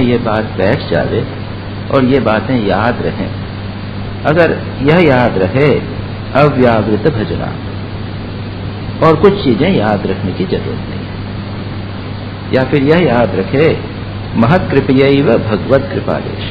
ये बात बैठ जावे और ये बातें याद रहें। अगर यह याद रहे अव्यावृत भजना, और कुछ चीजें याद रखने की जरूरत नहीं है। या फिर यह याद रखे महत् कृपयैव भगवत कृपादेश,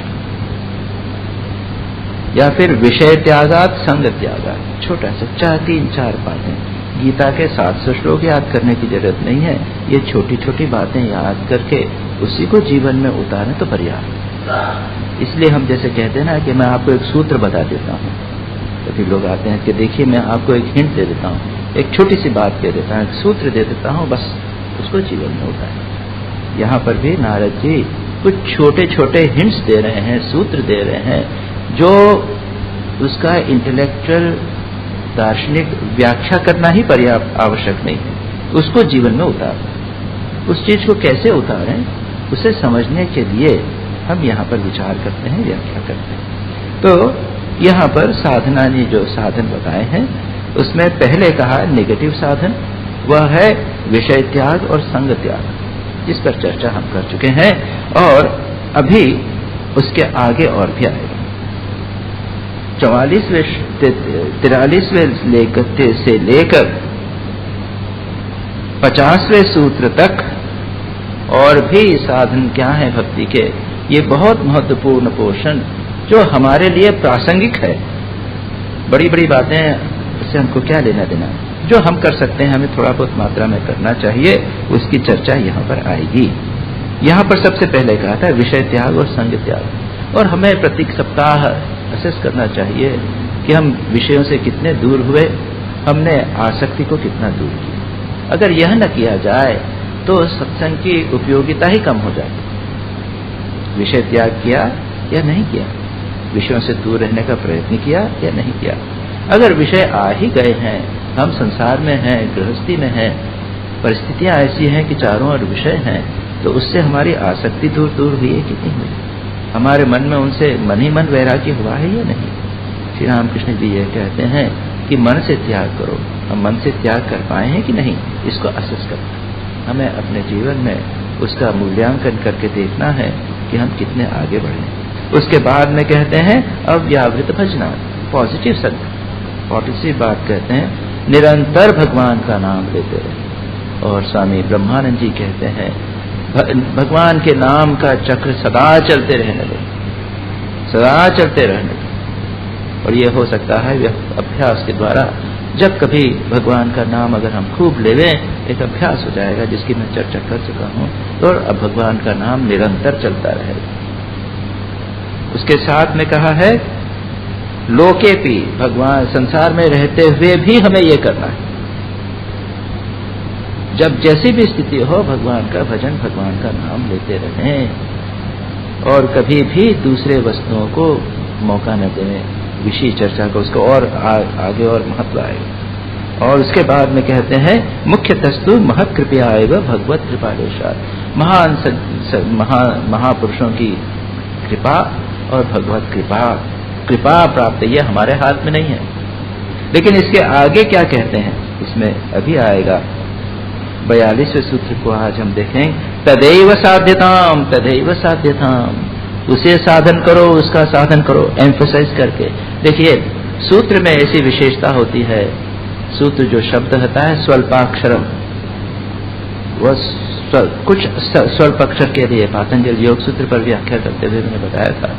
या फिर विषय त्यागात संग त्यागात। छोटा सा 3-4 बातें, गीता के 700 श्लोक याद करने की जरूरत नहीं है। ये छोटी छोटी बातें याद करके उसी को जीवन में उतारें तो पर्याप्त। इसलिए हम जैसे कहते हैं ना कि मैं आपको एक सूत्र बता देता हूँ, तो फिर लोग आते हैं कि देखिए मैं आपको एक हिंट दे देता हूँ, एक छोटी सी बात कह देता हूँ, एक सूत्र दे देता हूँ, बस उसको जीवन में उतारें। यहाँ पर भी नारद जी कुछ छोटे छोटे हिंट्स दे रहे हैं, सूत्र दे रहे हैं, जो उसका इंटेलेक्चुअल दार्शनिक व्याख्या करना ही पर्याप्त आवश्यक नहीं है, उसको जीवन में उतारें। उस चीज को कैसे उतारें उसे समझने के लिए हम यहाँ पर विचार करते हैं, व्याख्या करते हैं। तो यहाँ पर साधना ने जो साधन बताए हैं उसमें पहले कहा नेगेटिव साधन, वह है विषय त्याग और संग त्याग, जिस पर चर्चा हम कर चुके हैं, और अभी उसके आगे और भी आएगा। 43वें से लेकर 50वें सूत्र तक और भी साधन क्या है भक्ति के, ये बहुत महत्वपूर्ण पोर्शन जो हमारे लिए प्रासंगिक है। बड़ी बड़ी बातें उससे हमको क्या लेना देना, जो हम कर सकते हैं हमें थोड़ा बहुत मात्रा में करना चाहिए, उसकी चर्चा यहाँ पर आएगी। यहाँ पर सबसे पहले कहा था विषय त्याग और संग त्याग, और हमें प्रत्येक सप्ताह असेस करना चाहिए कि हम विषयों से कितने दूर हुए, हमने आसक्ति को कितना दूर किया। अगर यह न किया जाए तो सत्संग की उपयोगिता ही कम हो जाती। विषय त्याग किया या नहीं किया, विषयों से दूर रहने का प्रयत्न किया या नहीं किया। अगर विषय आ ही गए हैं, हम संसार में हैं, गृहस्थी में हैं, परिस्थितियां ऐसी हैं कि चारों ओर विषय हैं, तो उससे हमारी आसक्ति दूर दूर हुई है कि नहीं हुई, हमारे मन में उनसे मन ही मन वैराग्य हुआ है या नहीं। श्री रामकृष्ण जी ये कहते हैं कि मन से त्याग करो, हम मन से त्याग कर पाए हैं कि नहीं, इसको असेस करना। हमें अपने जीवन में उसका मूल्यांकन करके देखना है कि हम कितने आगे बढ़े। उसके बाद में कहते हैं अव्यावृत भजना, पॉजिटिव संग। 40वीं बात कहते हैं निरंतर भगवान का नाम लेते रहे। और स्वामी ब्रह्मानंद जी कहते हैं भगवान के नाम का चक्र सदा चलते रहने दो, सदा चलते रहने दो। और ये हो सकता है अभ्यास के द्वारा, जब कभी भगवान का नाम अगर हम खूब लेवें, एक अभ्यास हो जाएगा जिसकी मैं चर्चा कर चुका हूँ, तो अब भगवान का नाम निरंतर चलता रहेगा। उसके साथ में कहा है लोके भी, भगवान संसार में रहते हुए भी हमें ये करना है। जब जैसी भी स्थिति हो भगवान का भजन, भगवान का नाम लेते रहें, और कभी भी दूसरे वस्तुओं को मौका न दें, विषय चर्चा को, उसको और आगे और महत्व आएगा। और उसके बाद में कहते हैं मुख्य तस्तु महत् कृपया आएगा भगवत कृपादेशात, महान महापुरुषों की कृपा और भगवत कृपा प्राप्त, ये हमारे हाथ में नहीं है। लेकिन इसके आगे क्या कहते हैं, इसमें अभी आएगा 42वें सूत्र को आज हम देखें। तदैव साध्यताम, तदैव साध्यताम, उसे साधन करो, उसका साधन करो, एम्फसाइज करके। देखिए सूत्र में ऐसी विशेषता होती है, सूत्र जो शब्द होता है स्वल्पाक्षरम, वह कुछ स्वल्प अक्षर के लिए पातंजल योग सूत्र पर व्याख्या करते हुए मैंने बताया था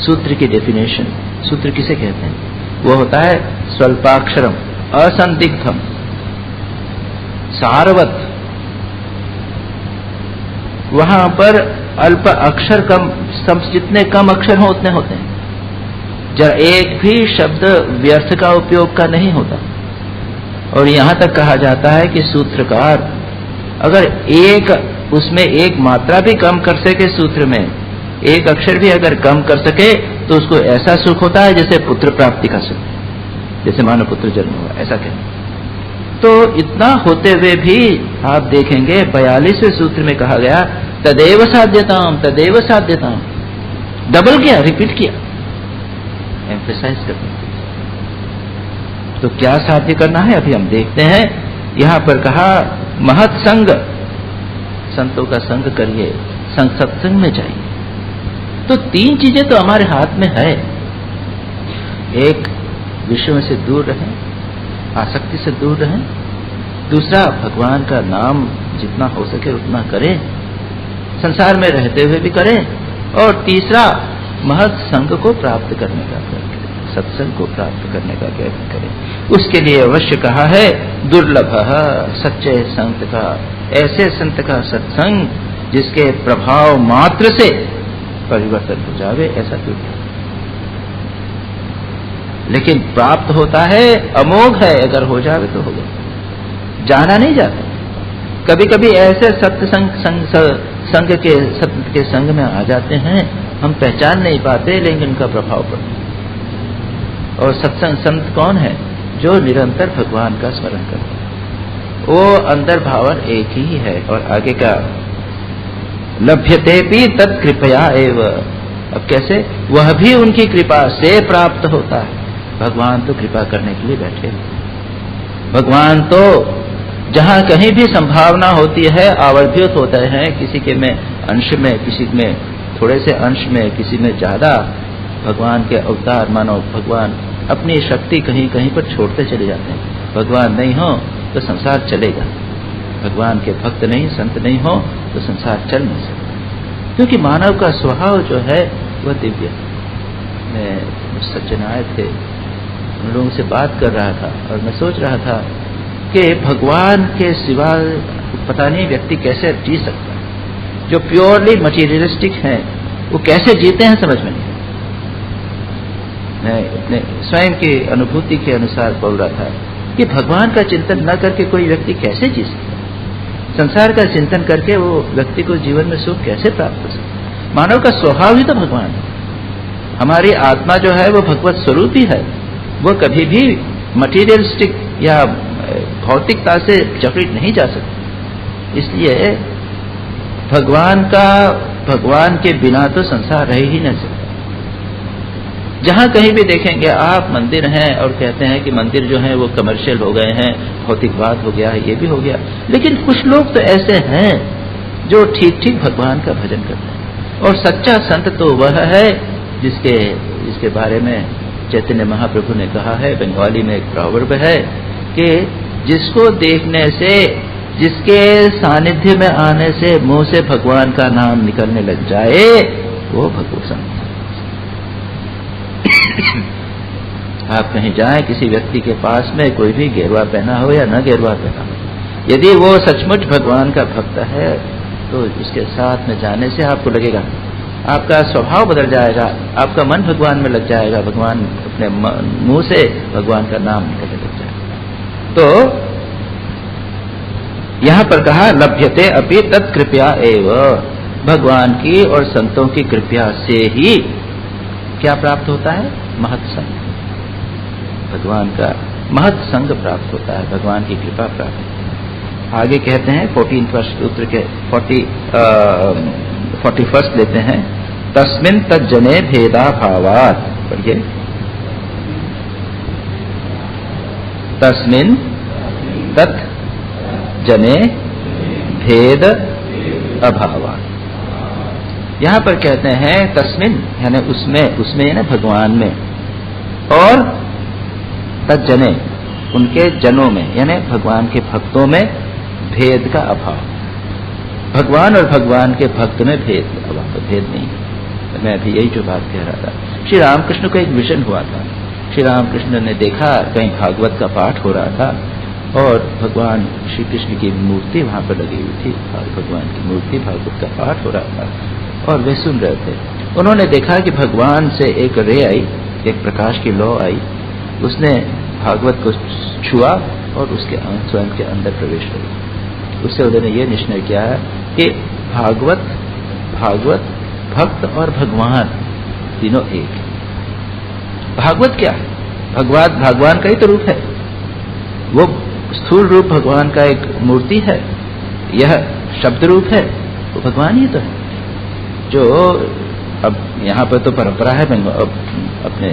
सूत्र की डेफिनेशन। सूत्र किसे कहते हैं, वो होता है स्वल्पाक्षरम, असंदिग्धम, सारवत। वहां पर अल्प अक्षर कम, जितने कम अक्षर हो उतने होते हैं, जरा एक भी शब्द व्यर्थ का उपयोग का नहीं होता। और यहां तक कहा जाता है कि सूत्रकार अगर उसमें एक मात्रा भी कम कर सके, सूत्र में एक अक्षर भी अगर कम कर सके, तो उसको ऐसा सुख होता है जैसे पुत्र प्राप्ति का सुख, जैसे मानो पुत्र जन्म हुआ, ऐसा कहना। तो इतना होते हुए भी आप देखेंगे 42वें सूत्र में कहा गया तदेव साध्यताम, तदेव साध्यताम, डबल किया, रिपीट किया, एम्फसाइज करना। तो क्या साध्य करना है अभी हम देखते हैं। यहां पर कहा महत् संग, संतों का संग करिए, सत्संग में जाइए। तो तीन चीजें तो हमारे हाथ में है। एक, विषयों से दूर रहें, आसक्ति से दूर रहें। दूसरा, भगवान का नाम जितना हो सके उतना करें, संसार में रहते हुए भी करें। और तीसरा, महत् संग को प्राप्त करने का प्रयत्न करें, सत्संग को प्राप्त करने का प्रयत्न करें। उसके लिए अवश्य कहा है दुर्लभ सच्चे संत का, ऐसे संत का सत्संग जिसके प्रभाव मात्र से परिवर्तन हो जावे, ऐसा दुर्लभ। लेकिन प्राप्त होता है, अमोघ है, अगर हो जावे तो होगा, जाना नहीं जाता। कभी कभी ऐसे संग के संग में आ जाते हैं, हम पहचान नहीं पाते, लेकिन उनका प्रभाव पड़ता है। और सत्संग संत कौन है? जो निरंतर भगवान का स्मरण करता है, वो अंदर भावन एक ही है। और आगे का लभ्यते भी तत्कृपया एव, अब कैसे? वह भी उनकी कृपा से प्राप्त होता है। भगवान तो कृपा करने के लिए बैठे हैं। भगवान तो जहां कहीं भी संभावना होती है आवर्धित होते हैं, किसी के में अंश में, किसी में थोड़े से अंश में, किसी में ज्यादा। भगवान के अवतार मानो भगवान अपनी शक्ति कहीं कहीं पर छोड़ते चले जाते हैं। भगवान नहीं हो तो संसार चलेगा, भगवान के भक्त नहीं, संत नहीं हो तो संसार चल नहीं सकता, क्योंकि मानव का स्वभाव जो है वह दिव्य। मैं सज्जन आए थे, उन लोगों से बात कर रहा था और मैं सोच रहा था कि भगवान के सिवा पता नहीं व्यक्ति कैसे जी सकता है। जो प्योरली मटीरियलिस्टिक हैं वो कैसे जीते हैं समझ में नहीं। मैं अपने स्वयं की अनुभूति के अनुसार बोल रहा था कि भगवान का चिंतन न करके कोई व्यक्ति कैसे जी सकता है, संसार का चिंतन करके वो व्यक्ति को जीवन में सुख कैसे प्राप्त हो सकता है। मानव का स्वभाव ही तो भगवान है। हमारी आत्मा जो है वो भगवत स्वरूप ही है, वो कभी भी मटीरियलिस्टिक या भौतिकता से जकड़ित नहीं जा सकती। इसलिए भगवान के बिना तो संसार रह ही नहीं सकता। जहां कहीं भी देखेंगे आप मंदिर हैं और कहते हैं कि मंदिर जो है वो कमर्शियल हो गए हैं, भौतिकवाद हो गया है, ये भी हो गया। लेकिन कुछ लोग तो ऐसे हैं जो ठीक ठीक भगवान का भजन करते हैं। और सच्चा संत तो वह है जिसके बारे में चैतन्य महाप्रभु ने कहा है, बंगाली में एक प्रॉवर्ब है कि जिसको देखने से, जिसके सानिध्य में आने से मुंह से भगवान का नाम निकलने लग जाए वो भगवत संत। आप कहीं जाएं, किसी व्यक्ति के पास में कोई भी गेरुआ पहना हो या न गेरुआ पहना हो, यदि वो सचमुच भगवान का भक्त है तो उसके साथ में जाने से आपको लगेगा, आपका स्वभाव बदल जाएगा, आपका मन भगवान में लग जाएगा, भगवान अपने मुंह से भगवान का नाम निकलने लग जाएगा। तो यहां पर कहा लभ्यते अपि तत्कृपया एव, भगवान की और संतों की कृपया से ही क्या प्राप्त होता है? महत् संग, भगवान का महत् संग प्राप्त होता है, भगवान की कृपा प्राप्त होती है। आगे कहते हैं 14वें सूत्र के 41 लेते हैं, तस्मिन् तज्जने भेदा भावात्। पढ़िए, तस्मिन् तत् जने भेद अभावात्। यहां पर कहते हैं तस्मिन यानी उसमें यानी भगवान में, और तज्जने उनके जनों में यानी भगवान के भक्तों में भेद का अभाव। भगवान और भगवान के भक्त में भेद नहीं। मैं अभी यही जो बात कह रहा था। श्री रामकृष्ण को एक विजन हुआ था। श्री रामकृष्ण ने देखा कहीं भागवत का पाठ हो रहा था और भगवान श्री कृष्ण की मूर्ति वहां पर लगी हुई थी, और भगवान की मूर्ति भागवत का पाठ हो रहा था और वे सुन रहे थे। उन्होंने देखा कि भगवान से एक रे आई, एक प्रकाश की लौ आई, उसने भागवत को छुआ और उसके स्वयं के अंदर प्रवेश करी। उससे उन्होंने ये निश्चय किया कि भागवत भक्त और भगवान तीनों एक। भागवत क्या है? भगवान का ही तो रूप है, वो स्थूल रूप भगवान का एक मूर्ति है, यह शब्द रूप है, वो भगवान ही तो है। जो अब यहाँ पर तो परंपरा है, अपने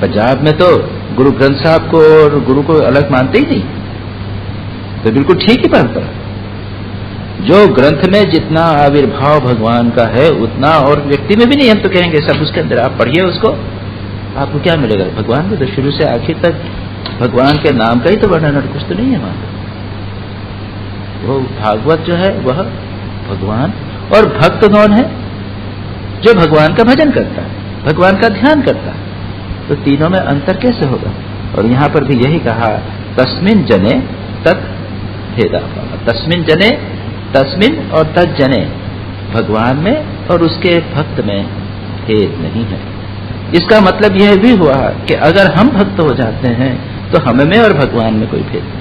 पंजाब में तो गुरु ग्रंथ साहब को और गुरु को अलग मानते ही नहीं, तो बिल्कुल ठीक ही परंपरा। जो ग्रंथ में जितना आविर्भाव भगवान का है उतना और व्यक्ति में भी नहीं। हम तो कहेंगे सब उसके अंदर, आप पढ़िए उसको, आपको क्या मिलेगा? भगवान में तो शुरू से आखिर तक भगवान के नाम का ही तो वर्णन और कुछ तो नहीं है वहां। वो भागवत जो है वह भगवान, और भक्त कौन है? जो भगवान का भजन करता है, भगवान का ध्यान करता है। तो तीनों में अंतर कैसे होगा? और यहां पर भी यही कहा, तस्मिन जने तत् भेदा। तस्मिन जने, तस्मिन और तत् जने, भगवान में और उसके भक्त में भेद नहीं है। इसका मतलब यह भी हुआ कि अगर हम भक्त हो जाते हैं तो हम में और भगवान में कोई भेद नहीं।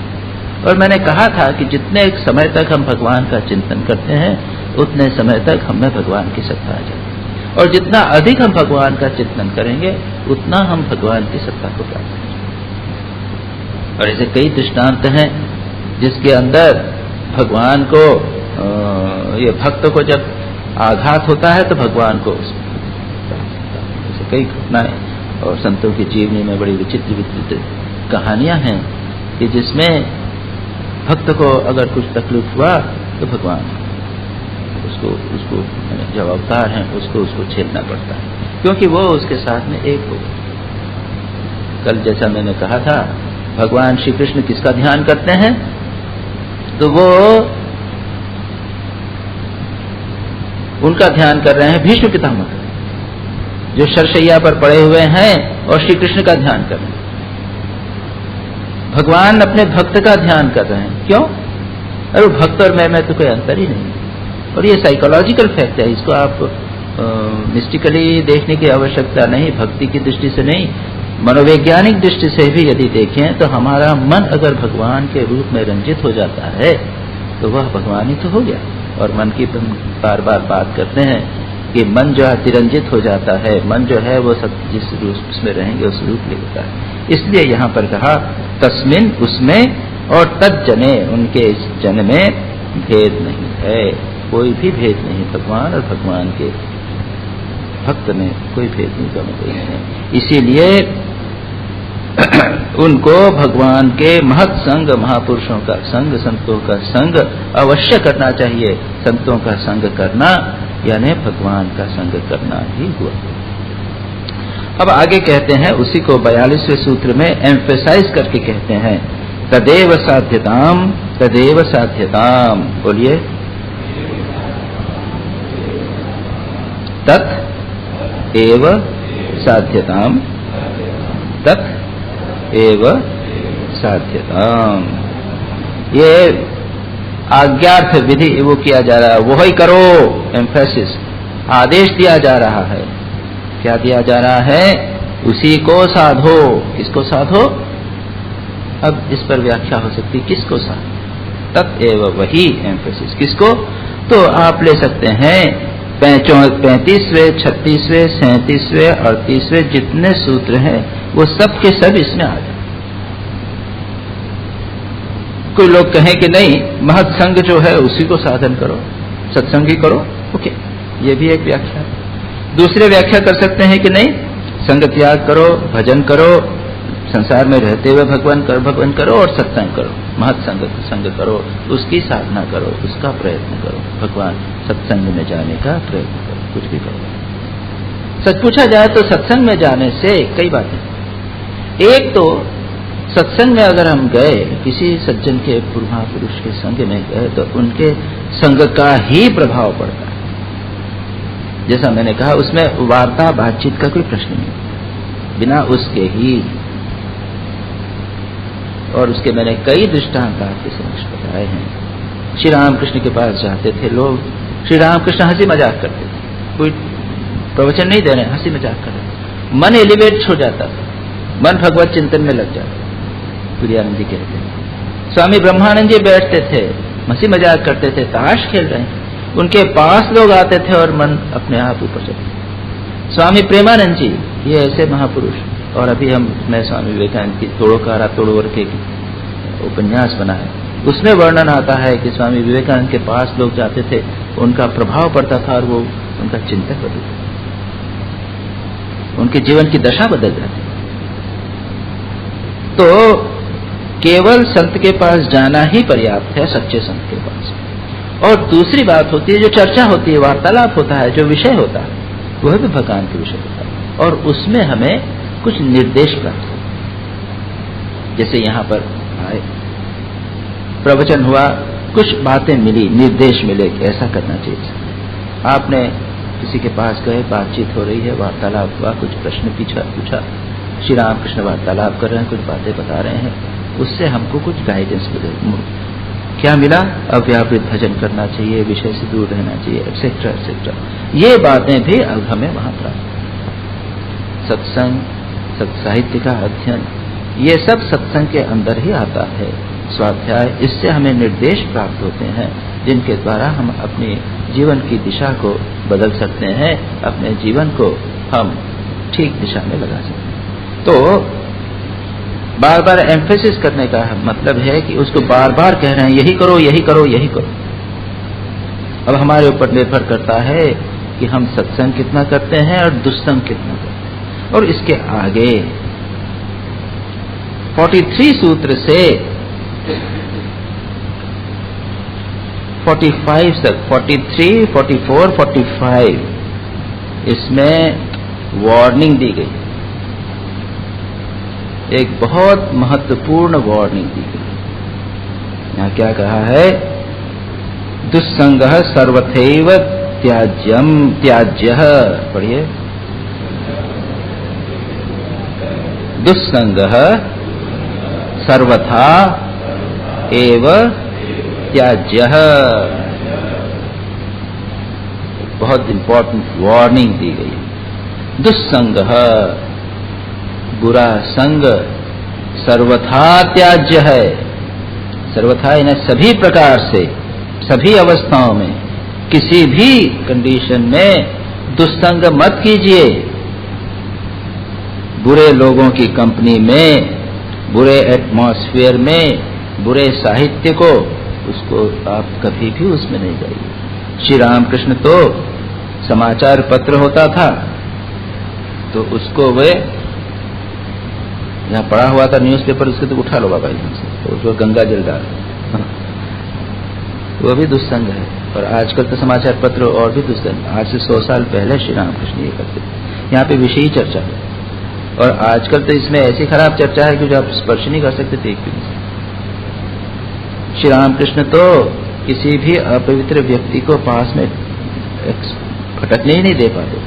और मैंने कहा था कि जितने एक समय तक हम भगवान का चिंतन करते हैं उतने समय तक हमें भगवान की सत्ता आ जाती है, और जितना अधिक हम भगवान का चिंतन करेंगे उतना हम भगवान की सत्ता को प्राप्त करेंगे। और ऐसे कई दृष्टांत हैं जिसके अंदर भगवान को ये भक्त को जब आघात होता है तो भगवान को ऐसे कई घटनाएं और संतों की जीवनी में बड़ी विचित्र विचित्र कहानियां हैं कि जिसमें भक्त को अगर कुछ तकलीफ हुआ तो भगवान उसको जो अवतार हैं उसको झेलना पड़ता है, क्योंकि वो उसके साथ में एक हो। कल जैसा मैंने कहा था, भगवान श्री कृष्ण किसका ध्यान करते हैं? तो वो उनका ध्यान कर रहे हैं भीष्म पितामह का, जो शरशैया पर पड़े हुए हैं और श्री कृष्ण का ध्यान कर रहे हैं। भगवान अपने भक्त का ध्यान कर रहे हैं। क्यों? अरे भक्त और मैं तो कोई अंतर ही नहीं। और ये साइकोलॉजिकल फैक्ट है, इसको आप मिस्टिकली देखने की आवश्यकता नहीं, भक्ति की दृष्टि से नहीं, मनोवैज्ञानिक दृष्टि से भी यदि देखें तो हमारा मन अगर भगवान के रूप में रंजित हो जाता है तो वह भगवान ही तो हो गया। और मन की बार बार बात करते हैं कि मन जो अतिरंजित हो जाता है, मन जो है वो सब जिस रूप उसमें रहेंगे उस रूप ले लेता है। इसलिए यहाँ पर कहा तस्मिन, उसमें, और तज्जने, उनके इस जन में भेद नहीं है, कोई भी भेद नहीं। भगवान और भगवान के भक्त में कोई भेद नहीं, कम कोई नहीं है। इसीलिए उनको भगवान के महत् संग, महापुरुषों का संग, संतों का संग अवश्य करना चाहिए। संतों का संग करना यानी भगवान का संग करना ही हुआ। अब आगे कहते हैं, उसी को 42वें सूत्र में एम्फेसाइज करके कहते हैं, तदेव साध्यताम, तदेव साध्यताम। बोलिए, तत् एव साध्यताम, तत् एव साध्यताम। ये आज्ञार्थ विधि वो किया जा रहा है, वो ही करो, एम्फेसिस, आदेश दिया जा रहा है। क्या दिया जा रहा है? उसी को साधो। किसको साधो? अब इस पर व्याख्या हो सकती, किसको साधो? तत्एव, वही एम्फेसिस। किसको? तो आप ले सकते हैं 35वें, 36वें, 37वें, 38वें जितने सूत्र हैं वो सब के सब इसमें आ जाए। कोई लोग कहें कि नहीं, महत्संग जो है उसी को साधन करो, सत्संग ही करो, ओके, ये भी एक व्याख्या है। दूसरे व्याख्या कर सकते हैं कि नहीं, संग त्याग करो, भजन करो, संसार में रहते हुए भगवान करो और सत्संग करो, महत्संग करो, उसकी साधना करो, उसका प्रयत्न करो, भगवान सत्संग में जाने का प्रयत्न करो, कुछ भी करो। सच पूछा जाए तो सत्संग में जाने से कई बातें। एक तो सत्संग में अगर हम गए, किसी सज्जन के महापुरुष के संग में गए तो उनके संग का ही प्रभाव पड़ता है। जैसा मैंने कहा, उसमें वार्ता बातचीत का कोई प्रश्न नहीं, बिना उसके ही। और उसके मैंने कई दृष्टांत आपके समक्ष बताए हैं। श्री रामकृष्ण के पास जाते थे लोग, श्री रामकृष्ण हंसी मजाक करते थे, कोई प्रवचन नहीं दे रहे, हंसी मजाक कर रहे, मन एलिवेट हो जाता था, मन भगवत चिंतन में लग जाता। तुरानंद जी कहते हैं, स्वामी ब्रह्मानंद जी बैठते थे, हंसी मजाक करते थे, ताश खेल रहे हैं, उनके पास लोग आते थे और मन अपने आप ऊपर चलते। स्वामी प्रेमानंद जी, ये ऐसे महापुरुष। और अभी मैं स्वामी विवेकानंद की तोड़ोकारा तोड़ोर के उपन्यास बना है, उसमें वर्णन आता है कि स्वामी विवेकानंद के पास लोग जाते थे, उनका प्रभाव पड़ता था और वो उनका चिंतन बदलता, उनके जीवन की दशा बदल जाती। तो केवल संत के पास जाना ही पर्याप्त है, सच्चे संत के पास। और दूसरी बात होती है जो चर्चा होती है, वार्तालाप होता है, जो विषय होता है वह भी भगवान के विषय होता है, और उसमें हमें कुछ निर्देश प्राप्त होते। जैसे यहाँ पर आए, प्रवचन हुआ, कुछ बातें मिली, निर्देश मिले कि ऐसा करना चाहिए। आपने किसी के पास गए, बातचीत हो रही है, वार्तालाप हुआ, कुछ प्रश्न पूछा, श्री रामकृष्ण वार्तालाप कर रहे हैं, कुछ बातें बता रहे हैं, उससे हमको कुछ गाइडेंस मिले। क्या मिला? अव्यावृत भजन करना चाहिए, विषय से दूर रहना चाहिए, एक्सेट्रा एक्सेट्रा। ये बातें भी अब हमें वहां प्राप्त। सत्संग, सत्साहित्य का अध्ययन, ये सब सत्संग के अंदर ही आता है। स्वाध्याय, इससे हमें निर्देश प्राप्त होते हैं जिनके द्वारा हम अपने जीवन की दिशा को बदल सकते हैं, अपने जीवन को हम ठीक दिशा में लगा सकते हैं। तो बार बार एम्फेसिस करने का मतलब है कि उसको बार बार कह रहे हैं यही करो, यही करो, यही करो। अब हमारे ऊपर निर्भर करता है कि हम सत्संग कितना करते हैं और दुस्संग कितना करते हैं। और इसके आगे 43 सूत्र से 45 तक, 43, 44, 45, इसमें वार्निंग दी गई, एक बहुत महत्वपूर्ण वार्निंग दी गई। यहाँ क्या कहा है? दुस्संगः सर्वथैव त्याज्यः। पढ़िए, दुस्संगः सर्वथा एव त्याज्यः। बहुत इंपॉर्टेंट वार्निंग दी गई। दुस्संगः, बुरा संग, सर्वथा त्याज्य है। सर्वथा इन्हें सभी प्रकार से, सभी अवस्थाओं में, किसी भी कंडीशन में दुस्संग मत कीजिए। बुरे लोगों की कंपनी में, बुरे एटमॉस्फेयर में, बुरे साहित्य को, उसको आप कभी भी उसमें नहीं जाइए। श्री रामकृष्ण तो समाचार पत्र होता था तो उसको वे यहाँ पड़ा हुआ था न्यूज़पेपर, उसके तो उठा लो बाबा यहाँ से, तो उसको गंगा जल डाल, वो भी दुस्संग है। और आजकल तो समाचार पत्र और भी दुस्संग। आज से 100 साल पहले श्री रामकृष्ण ये करते थे। यहाँ पे विषयी चर्चा है, और आजकल तो इसमें ऐसी खराब चर्चा है कि जो आप स्पर्श नहीं कर सकते, देख भी नहीं सकते। श्री रामकृष्ण तो किसी भी अपवित्र व्यक्ति को पास में फटकने ही नहीं दे पाते।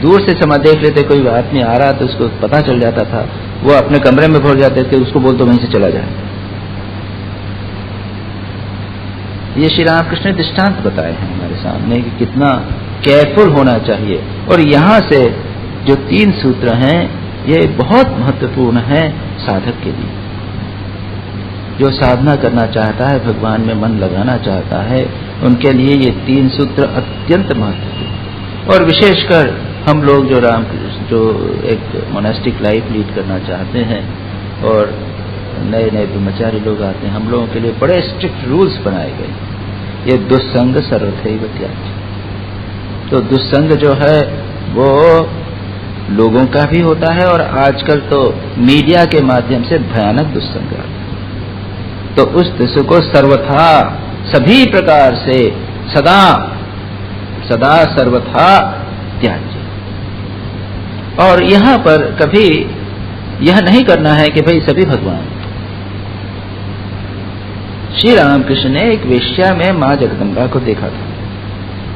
दूर से समा देख लेते, कोई आदमी आ रहा तो उसको पता चल जाता था, वो अपने कमरे में भर जाते थे, उसको बोल दो वहीं से चला जाए। ये श्री रामकृष्ण ने दृष्टांत बताए हैं हमारे सामने कि कितना केयरफुल होना चाहिए। और यहाँ से जो 3 सूत्र हैं ये बहुत महत्वपूर्ण है साधक के लिए। जो साधना करना चाहता है, भगवान में मन लगाना चाहता है, उनके लिए ये 3 सूत्र अत्यंत महत्वपूर्ण। और विशेषकर हम लोग जो एक मोनास्टिक लाइफ लीड करना चाहते हैं और नए नए ब्रह्मचारी लोग आते हैं, हम लोगों के लिए बड़े स्ट्रिक्ट रूल्स बनाए गए। ये दुस्संग सर्वथैव त्याज्य। तो दुस्संग जो है वो लोगों का भी होता है, और आजकल तो मीडिया के माध्यम से भयानक दुस्संग आता है। तो उस दुस्संग को सर्वथा, सभी प्रकार से, सदा सदा सर्वथा त्याज्य। और यहां पर कभी यह नहीं करना है कि भाई सभी भगवान। श्री रामकृष्ण ने एक वेश्या में मां जगदम्बा को देखा था,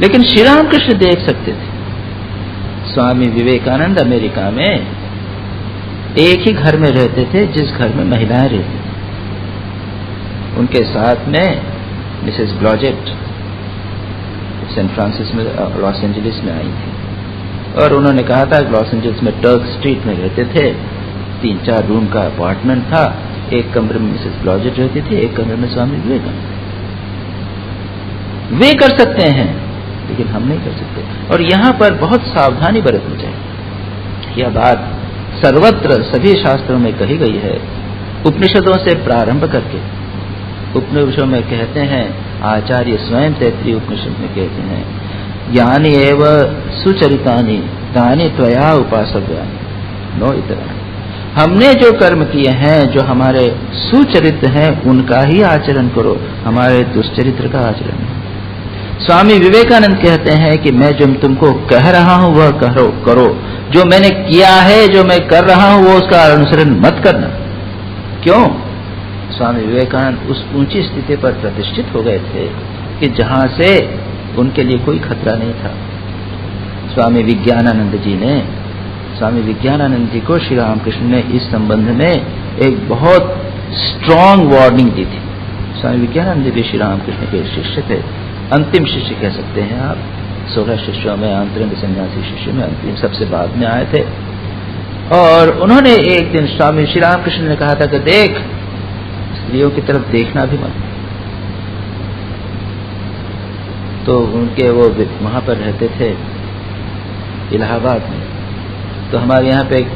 लेकिन श्री रामकृष्ण देख सकते थे। स्वामी विवेकानंद अमेरिका में एक ही घर में रहते थे जिस घर में महिलाएं रहती थी। उनके साथ में मिसेस ब्लॉजेट सैन फ्रांसिस में, लॉस एंजलिस में आई थी, और उन्होंने कहा था लॉस एंजलिस में टर्क स्ट्रीट में रहते थे। 3-4 रूम का अपार्टमेंट था, एक कमरे में मिसेस ब्लॉजेट रहती थी, एक कमरे में स्वामी विवेकानंद। वे कर सकते हैं लेकिन हम नहीं कर सकते। और यहाँ पर बहुत सावधानी बरतनी चाहिए। यह बात सर्वत्र सभी शास्त्रों में कही गई है, उपनिषदों से प्रारंभ करके। उपनिषदों में कहते हैं, आचार्य स्वयं तैत्रीय उपनिषद में कहते हैं, ज्ञानी एव सुचरितानि तानि त्वया उपासव्यानि नो इतराणि। हमने जो कर्म किए हैं, जो हमारे सुचरित्र हैं, उनका ही आचरण करो, हमारे दुष्चरित्र का आचरण नहीं। स्वामी विवेकानंद कहते हैं कि मैं जो तुमको कह रहा हूं वह करो, जो मैंने किया है, जो मैं कर रहा हूं वो उसका अनुसरण मत करना। क्यों? स्वामी विवेकानंद उस ऊंची स्थिति पर प्रतिष्ठित हो गए थे कि जहां से उनके लिए कोई खतरा नहीं था। स्वामी विज्ञानानंद जी को श्री रामकृष्ण ने इस संबंध में एक बहुत स्ट्रॉन्ग वार्निंग दी थी। स्वामी विज्ञानानंद जी भी श्री रामकृष्ण के शिष्य थे, अंतिम शिष्य कह सकते हैं आप। 16 शिष्यों में, अंतरंग सन्यासी शिष्य में अंतिम सबसे बाद में आए थे। और उन्होंने एक दिन स्वामी श्री रामकृष्ण ने कहा था कि देख, स्त्रियों की तरफ देखना भी मत। तो उनके वो वहां पर रहते थे इलाहाबाद में। तो हमारे यहाँ पे एक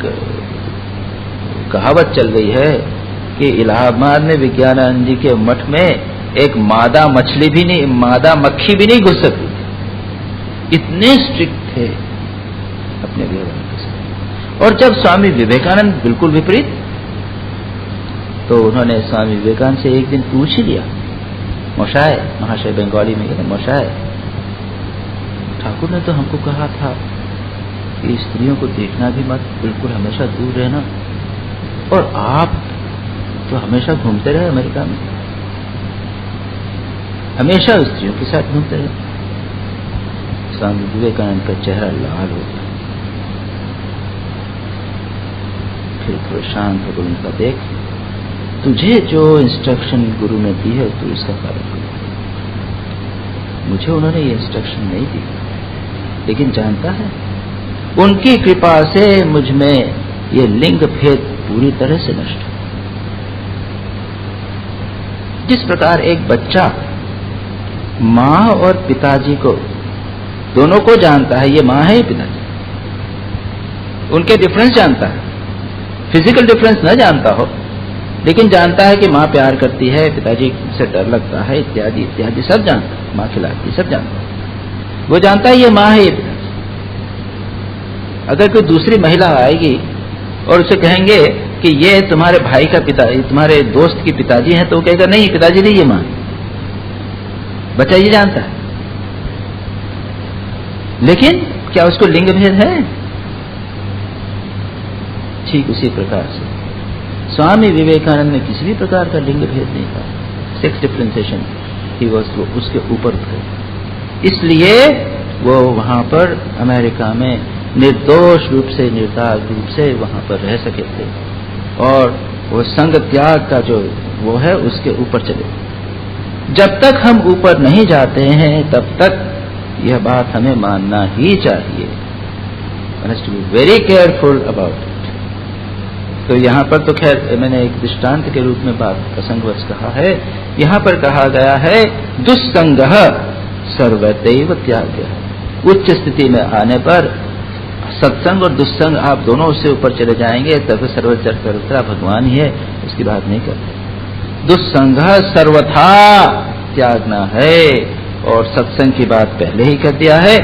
कहावत चल रही है कि इलाहाबाद में विज्ञानानंद जी के मठ में एक मादा मक्खी भी नहीं घुस सकती थी। इतने स्ट्रिक्ट थे अपने व्यवहार के साथ। और जब स्वामी विवेकानंद बिल्कुल विपरीत, तो उन्होंने स्वामी विवेकानंद से एक दिन पूछ ही लिया, मोशाय, महाशय बंगाली में कहते मोशाय, ठाकुर ने तो हमको कहा था कि स्त्रियों को देखना भी मत, बिल्कुल हमेशा दूर रहना, और आप तो हमेशा घूमते रहे अमेरिका में, हमेशा स्त्रियों के साथ घूमते रहे। स्वामी विवेकानंद का चेहरा लाल हो गया। फिर थोड़ा शांत होकर उनका, देख, तुझे जो इंस्ट्रक्शन गुरु ने दी है तू इसका पालन कर। मुझे उन्होंने ये इंस्ट्रक्शन नहीं दी, लेकिन जानता है उनकी कृपा से मुझ में ये लिंग भेद पूरी तरह से नष्ट है। जिस प्रकार एक बच्चा माँ और पिताजी को दोनों को जानता है, ये माँ है ये पिताजी, उनके डिफरेंस जानता है, फिजिकल डिफरेंस न जानता हो, लेकिन जानता है कि माँ प्यार करती है, पिताजी से डर लगता है, इत्यादि इत्यादि सब जानता है, माँ खिलाती, सब जानता है। वो जानता है ये माँ है ये पिताजी। अगर कोई दूसरी महिला आएगी और उसे कहेंगे कि ये तुम्हारे भाई का पिताजी, तुम्हारे दोस्त की पिताजी है, तो वो कहेगा नहीं पिताजी नहीं, ये माँ। बच्चा ये जानता है, लेकिन क्या उसको लिंग भेद है? ठीक उसी प्रकार से स्वामी विवेकानंद में किसी भी प्रकार का लिंग भेद नहीं था, सेक्स डिफरेंशिएशन ही वो उसके ऊपर थे। इसलिए वो वहां पर अमेरिका में निर्दोष रूप से, निर्दाग रूप से वहां पर रह सके थे, और वो संग त्याग का जो वो है उसके ऊपर चले। जब तक हम ऊपर नहीं जाते हैं तब तक यह बात हमें मानना ही चाहिए। One has to be very careful about it. तो यहाँ पर तो खैर मैंने एक दृष्टांत के रूप में बात प्रसंगवश कहा है। यहाँ पर कहा गया है दुस्संगः सर्वदैव त्यागः। उच्च स्थिति में आने पर सत्संग और दुस्संग आप दोनों उससे ऊपर चले जाएंगे, तब सर्वत्र भगवान ही है, उसकी बात नहीं करते। दुस्संगः सर्वथा त्यागना है, और सत्संग की बात पहले ही कर दिया है,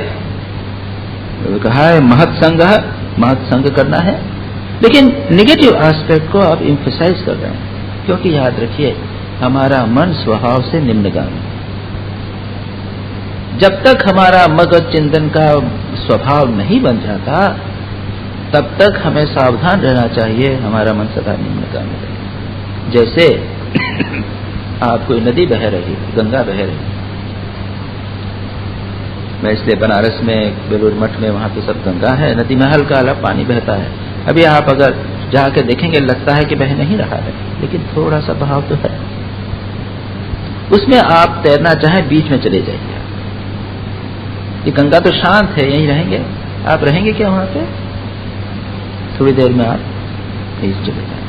कहा है महत्संगः, महत्संग करना है। लेकिन नेगेटिव एस्पेक्ट को आप एम्फसाइज कर रहे हैं, क्योंकि याद रखिए हमारा मन स्वभाव से निम्नगामी। जब तक हमारा मगज चिंतन का स्वभाव नहीं बन जाता तब तक हमें सावधान रहना चाहिए, हमारा मन सदा निम्नगामी रहे। जैसे आप कोई नदी बह रही, गंगा बह रही, मैं इसलिए बनारस में बेलूर मठ में वहां तो सब गंगा है, नदी में हल्का हल्का पानी बहता है। अभी आप अगर जाके देखेंगे लगता है कि बह नहीं रहा है, लेकिन थोड़ा सा बहाव तो है। उसमें आप तैरना चाहें बीच में चले जाइए। ये गंगा तो शांत है, यहीं रहेंगे, आप रहेंगे क्या वहां पे? थोड़ी देर में आप बीच चले जाएंगे।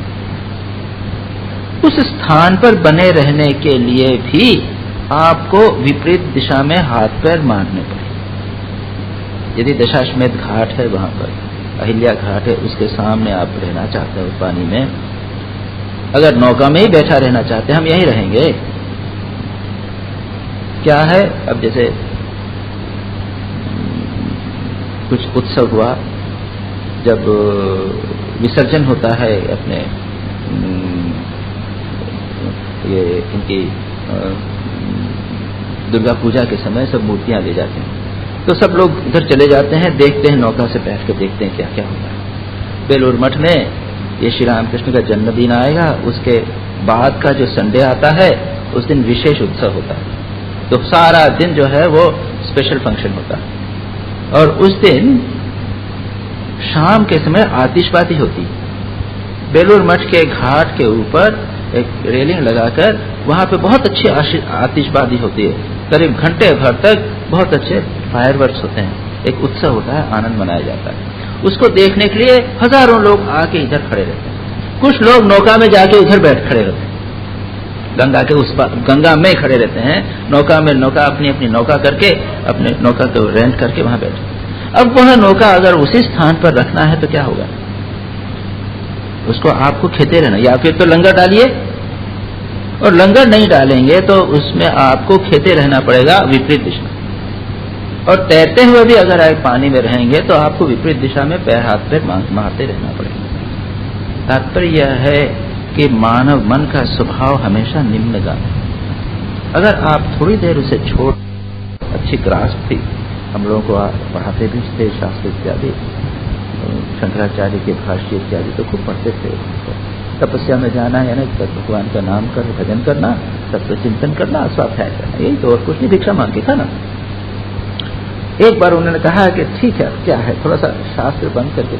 उस स्थान पर बने रहने के लिए भी आपको विपरीत दिशा में हाथ पैर मारने पड़े। यदि दशाश्वमेध घाट है, वहां पर अहिल्या घाट है, उसके सामने आप रहना चाहते हो पानी में, अगर नौका में ही बैठा रहना चाहते हैं, हम यहीं रहेंगे। क्या है, अब जैसे कुछ उत्सव हुआ, जब विसर्जन होता है अपने ये इनकी दुर्गा पूजा के समय सब मूर्तियां ले जाते हैं, तो सब लोग उधर चले जाते हैं, देखते हैं, नौका से बैठ कर देखते हैं क्या क्या होता है। बेलूर मठ में ये श्री रामकृष्ण का जन्मदिन आएगा, उसके बाद का जो संडे आता है उस दिन विशेष उत्सव होता है, तो सारा दिन जो है वो स्पेशल फंक्शन होता है। और उस दिन शाम के समय आतिशबाजी होती है। बेलूर मठ के घाट के ऊपर एक रेलिंग लगाकर वहां पे बहुत अच्छी आतिशबाजी होती है, करीब घंटे भर तक बहुत अच्छे फायरवर्क्स होते हैं, एक उत्सव होता है, आनंद मनाया जाता है। उसको देखने के लिए हजारों लोग आके इधर खड़े रहते हैं। कुछ लोग नौका में जाके उधर बैठ खड़े रहते हैं, गंगा के उस पार, गंगा में खड़े रहते हैं, नौका में, नौका अपनी अपनी नौका करके, अपने नौका को रेंट करके वहां बैठे। अब वह नौका अगर उसी स्थान पर रखना है तो क्या होगा, उसको आपको खेते रहना, या फिर तो लंगर डालिए, और लंगर नहीं डालेंगे तो उसमें आपको खेते रहना पड़ेगा विपरीत दिशा, और तैरते हुए भी अगर आप पानी में रहेंगे तो आपको विपरीत दिशा में पैर हाथ पैर मारते रहना पड़ेगा। तात्पर्य यह है कि मानव मन का स्वभाव हमेशा निम्नगामी। अगर आप थोड़ी देर उसे छोड़, अच्छी ग्रास्प थी, हम लोगों को पढ़ाते भी थे शास्त्र इत्यादि, शंकराचार्य के भाष्य इत्यादि तो खूब पढ़ते थे। तपस्या में जाना यानी भगवान का नाम कर भजन करना, तत्व चिंतन करना, स्वाध्याय करना, यही तो, और कुछ नहीं, भिक्षा मांग के खाना। एक बार उन्होंने कहा कि ठीक है, क्या है, थोड़ा सा शास्त्र बंद करके।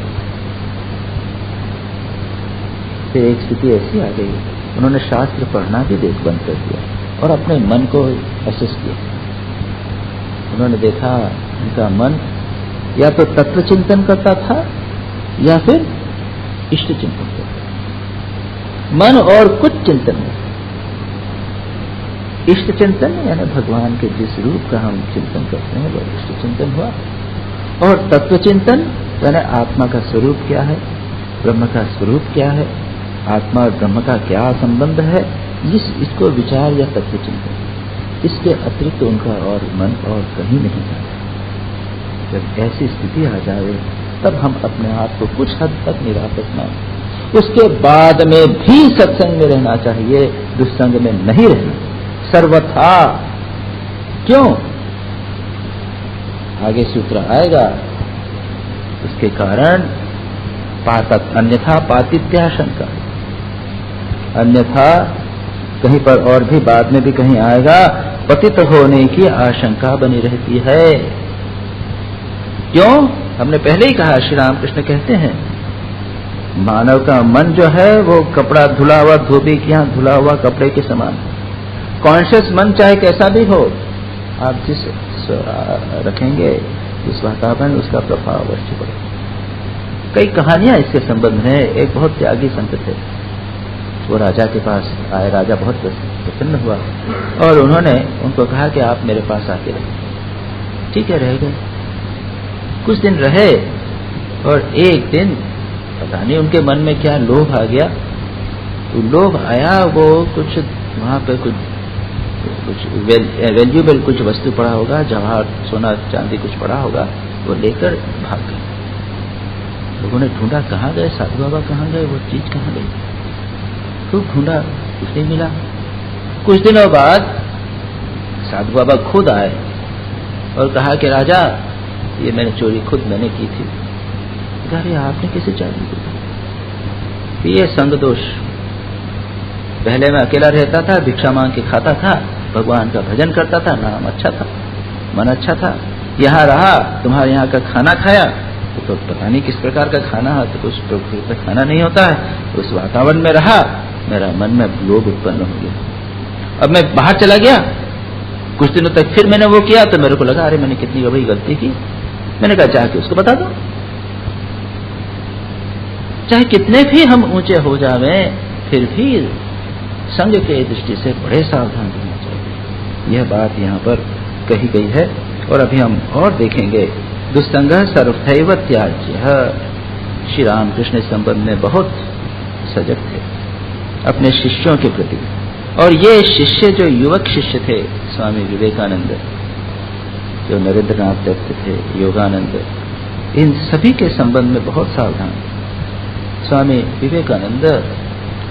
फिर एक स्थिति ऐसी आ गई, उन्होंने शास्त्र पढ़ना भी बंद कर दिया और अपने मन को असेस किया। उन्होंने देखा उनका मन या तो तत्व चिंतन करता था या फिर इष्ट चिंतन करता था। मन और कुछ चिंतन नहीं। इष्ट चिंतन यानी भगवान के जिस रूप का हम चिंतन करते हैं वो इष्ट चिंतन हुआ, और तत्व चिंतन यानी आत्मा का स्वरूप क्या है, ब्रह्म का स्वरूप क्या है, आत्मा और ब्रह्म का क्या संबंध है, इसको विचार या तत्व चिंतन। इसके अतिरिक्त उनका और मन और कहीं नहीं जाता। जब ऐसी स्थिति आ जाए तब हम अपने आप को कुछ हद तक निरासत माने। उसके बाद में भी सत्संग में रहना चाहिए, दुस्संग में नहीं रहना सर्वथा। क्यों? आगे सूत्र आएगा, उसके कारण अन्यथा पातित्याशंका, अन्यथा कहीं पर और भी बाद में भी कहीं आएगा, पतित होने की आशंका बनी रहती है। क्यों? हमने पहले ही कहा, श्री रामकृष्ण कहते हैं मानव का मन जो है वो कपड़ा धुला हुआ, धोबी के यहाँ धुला हुआ कपड़े के समान। कॉन्शियस मन चाहे कैसा भी हो, आप जिस रखेंगे उस वातावरण उसका प्रभाव अवश्य पड़ेगा। कई कहानियां इसके संबंध में। एक बहुत त्यागी संत थे, वो राजा के पास आए, राजा बहुत प्रसन्न हुआ और उन्होंने उनको कहा कि आप मेरे पास आके रहे। ठीक है, रह गए, कुछ दिन रहे, और एक दिन पता नहीं उनके मन में क्या लोभ आ गया। तो लोभ आया, वो कुछ वहां पे कुछ वैल्यूएबल कुछ वस्तु पड़ा होगा, जवाहर सोना चांदी कुछ पड़ा होगा, वो लेकर भाग गए। लोगों ने ढूंढा, कहाँ गए साधु बाबा, कहाँ गए, वो चीज कहाँ गई। खूब ढूंढा, कुछ नहीं मिला। कुछ दिनों बाद साधु बाबा खुद आए और कहा कि राजा, ये मैंने चोरी खुद मैंने की थी। अरे आपने कैसे चोरी की? ये संग दोष। पहले मैं अकेला रहता था, भिक्षा मांग के खाता था, भगवान का भजन करता था, नाम अच्छा था, मन अच्छा था। यहाँ रहा, तुम्हारे यहाँ का खाना खाया तो पता नहीं किस प्रकार का खाना है, तो कुछ तो खाना नहीं होता है। उस वातावरण में रहा, मेरा मन में लोभ उत्पन्न हो गया। अब मैं बाहर चला गया, कुछ दिनों तक फिर मैंने वो किया, तो मेरे को लगा अरे मैंने कितनी बड़ी गलती की। मैंने कहा जाके उसको बता दो। चाहे कितने भी हम ऊंचे हो जावे, फिर भी संग के दृष्टि से बड़े सावधान रहना चाहिए। यह बात यहाँ पर कही गई है, और अभी हम और देखेंगे। दुस्संग सर्वथैव त्याज्य। श्री रामकृष्ण इस संबंध में बहुत सजग थे अपने शिष्यों के प्रति, और ये शिष्य जो युवक शिष्य थे, स्वामी विवेकानंद, जो नरेंद्रनाथ दत्त थे, योगानंद, इन सभी के संबंध में बहुत सावधान। स्वामी विवेकानंद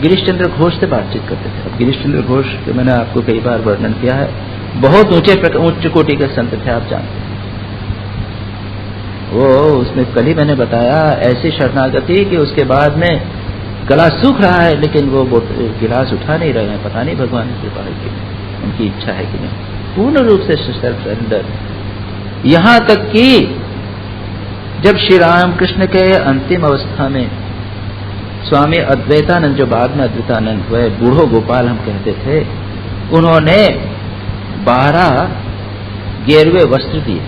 गिरीश चंद्र घोष से बातचीत करते थे। अब गिरीश चंद्र घोष के मैंने आपको कई बार वर्णन किया है, बहुत उच्च कोटि के संत थे, आप जानते हैं। वो उसमें कल ही मैंने बताया, ऐसी शरणागति कि उसके बाद में गला सूख रहा है, लेकिन वो गिलास उठा नहीं रहे हैं। पता नहीं भगवान की कृपा है कि उनकी इच्छा है कि नहीं, पूर्ण रूप से सेल्फ सरेंडर। यहां तक कि जब श्री रामकृष्ण के अंतिम अवस्था में स्वामी अद्वैतानंद, जो बाद में अद्वैतानंद हुए, बूढ़ो गोपाल हम कहते थे, उन्होंने 12 गेरुए वस्त्र दिए।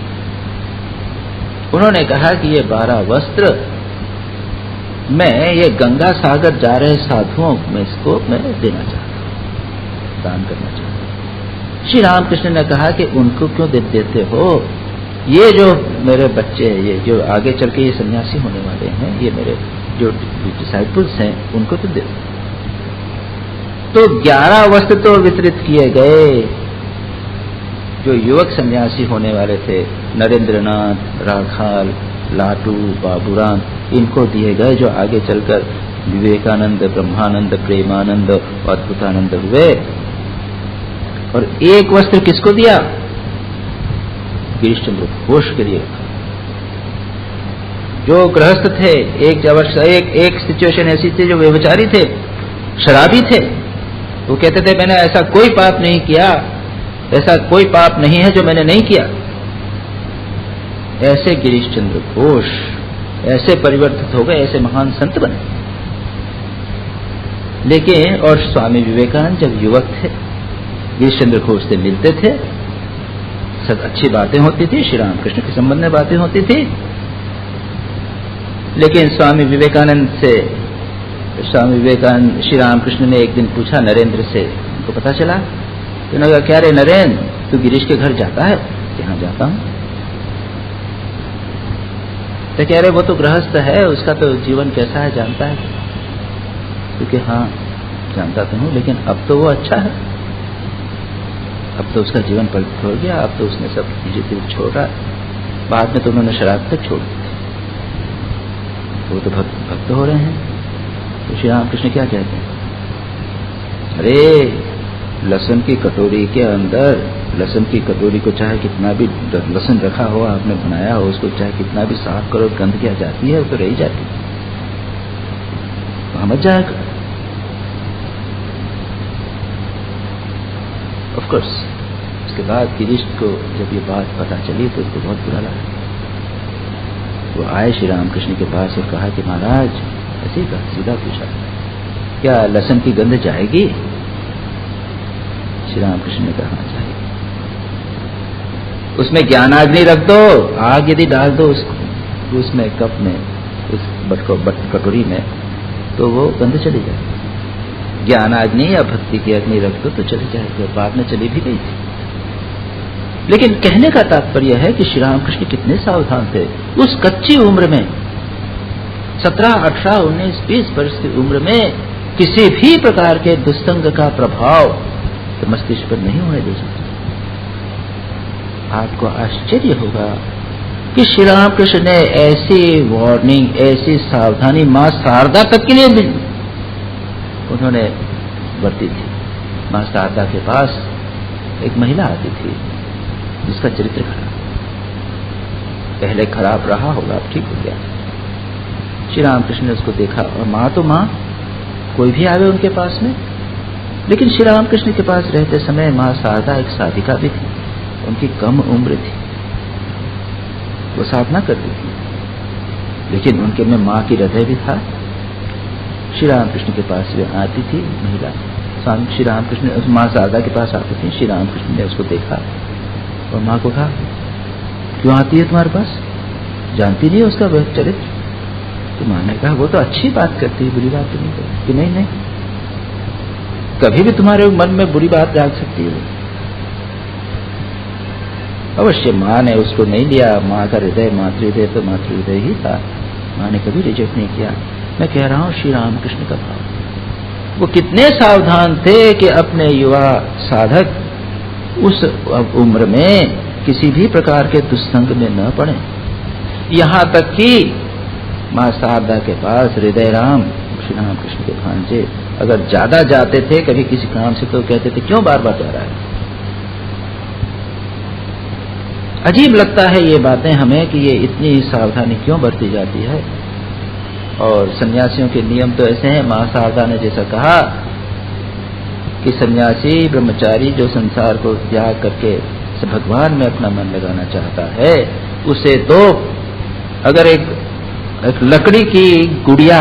उन्होंने कहा कि ये 12 वस्त्र मैं ये गंगा सागर जा रहे साधुओं में इसको मैं देना चाहता हूं, दान करना चाहता हूं। श्री रामकृष्ण ने कहा कि उनको क्यों देते हो, ये जो मेरे बच्चे हैं, ये जो आगे चल के ये सन्यासी होने वाले हैं, ये मेरे जो डिसाइपल्स हैं, उनको तो दे। तो 11 वस्त्र तो वितरित किए गए। जो युवक सन्यासी होने वाले थे, नरेंद्रनाथ, राखाल, लाटू, बाबूराम, इनको दिए गए, जो आगे चलकर विवेकानंद, ब्रह्मानंद, प्रेमानंद, अद्भुतानंद हुए। और एक वस्त्र किसको दिया? गिरीश चंद्र घोष के लिए रखा। जो गृहस्थ थे, एक सिचुएशन ऐसी थी, जो व्यभिचारी थे, शराबी थे, वो कहते थे मैंने ऐसा कोई पाप नहीं किया, ऐसा कोई पाप नहीं है जो मैंने नहीं किया। ऐसे गिरीश चंद्र घोष ऐसे परिवर्तित हो गए, ऐसे महान संत बने। लेकिन और स्वामी विवेकानंद जब युवक थे, गिरीश चंद्र घोष से मिलते थे, सब अच्छी बातें होती थी, श्री रामकृष्ण के संबंध में बातें होती थी। लेकिन स्वामी विवेकानंद श्री रामकृष्ण ने एक दिन पूछा नरेंद्र से, उनको पता चला, तो उन्होंने कहा क्या रे नरेंद्र, तू गिरीश के घर जाता है? यहाँ जाता हूं। तो कह रहे वो तो गृहस्थ है, उसका तो जीवन कैसा है जानता है? क्योंकि हाँ जानता तो हूं, लेकिन अब तो वो अच्छा है, अब तो उसका जीवन परिवर्तित हो गया, अब तो उसने सब चीजें छोड़ रहा है। बाद में तो उन्होंने शराब तक छोड़ दी थी, वो तो भक्त हो रहे हैं। तो श्री रामकृष्ण क्या कहते हैं? अरे लहसुन की कटोरी के अंदर, लहसुन की कटोरी को चाहे कितना भी लहसुन रखा हो, आपने बनाया हो, उसको चाहे कितना भी साफ करो, गंध क्या जाती है, वो तो रही जाती है, वहां मत जाएगा। ऑफ कोर्स उसके बाद गिरीश को जब ये बात पता चली तो उसको बहुत बुरा लगा। वो आए श्री रामकृष्ण के पास और कहा कि महाराज, ऐसे ही कहा, सीधा पूछा, क्या लहसुन की गंध जाएगी? श्री रामकृष्ण ने कहा जाएगी। उसमें ज्ञानाग्नि रख दो, आग यदि डाल दो उसमें कप में, उस कटोरी में, तो वो गंध चली जाएगी। ज्ञानाग्नि या भक्ति की अग्नि रख दो तो चली जाएगी। बाद में चली भी गई थी। लेकिन कहने का तात्पर्य है कि श्री रामकृष्ण कितने सावधान थे उस कच्ची उम्र में, 17, 18, 19, 20 वर्ष की उम्र में, किसी भी प्रकार के दुस्संग का प्रभाव तो मस्तिष्क पर नहीं होने दे सकते। आपको आश्चर्य होगा कि श्री रामकृष्ण ने ऐसी वार्निंग, ऐसी सावधानी मां शारदा तक के लिए भी उन्होंने बरती थी। मां शारदा के पास एक महिला आती थी जिसका चरित्र खराब, पहले खराब रहा होगा, अब ठीक हो गया। श्री रामकृष्ण ने उसको देखा, और मां तो मां, कोई भी आवे उनके पास में। लेकिन श्री रामकृष्ण के पास रहते समय मां शारदा एक साधिका भी थी, उनकी कम उम्र थी, वो साधना करती थी, लेकिन उनके में मां की हृदय भी था। श्री रामकृष्ण के पास वे आती थी महिला, श्री रामकृष्ण उस मां शारदा के पास आती थी। श्री रामकृष्ण ने उसको देखा और मां को कहा, क्यों आती है तुम्हारे पास, जानती नहीं है उसका वह चरित्र? तो मां ने कहा, वो तो अच्छी बात करती है, बुरी बात तो नहीं करती। कि नहीं, कभी भी तुम्हारे मन में बुरी बात जाग सकती है। अवश्य मां ने उसको नहीं लिया, मां का हृदय मातृहृदय तो मातृहृदय ही था, मां ने कभी रिजेक्ट नहीं किया। मैं कह रहा हूं श्री रामकृष्ण का भाव, वो कितने सावधान थे कि अपने युवा साधक उस उम्र में किसी भी प्रकार के दुस्संग में न पड़े। यहां तक कि माँ शारदा के पास हृदय राम श्री राम कृष्ण के भांजे अगर ज्यादा जाते थे कभी किसी काम से तो कहते थे क्यों बार बार जा रहा है। अजीब लगता है ये बातें हमें कि ये इतनी सावधानी क्यों बरती जाती है। और सन्यासियों के नियम तो ऐसे हैं, माँ शारदा ने जैसा कहा कि सन्यासी ब्रह्मचारी जो संसार को त्याग करके भगवान में अपना मन लगाना चाहता है उसे तो अगर एक लकड़ी की गुड़िया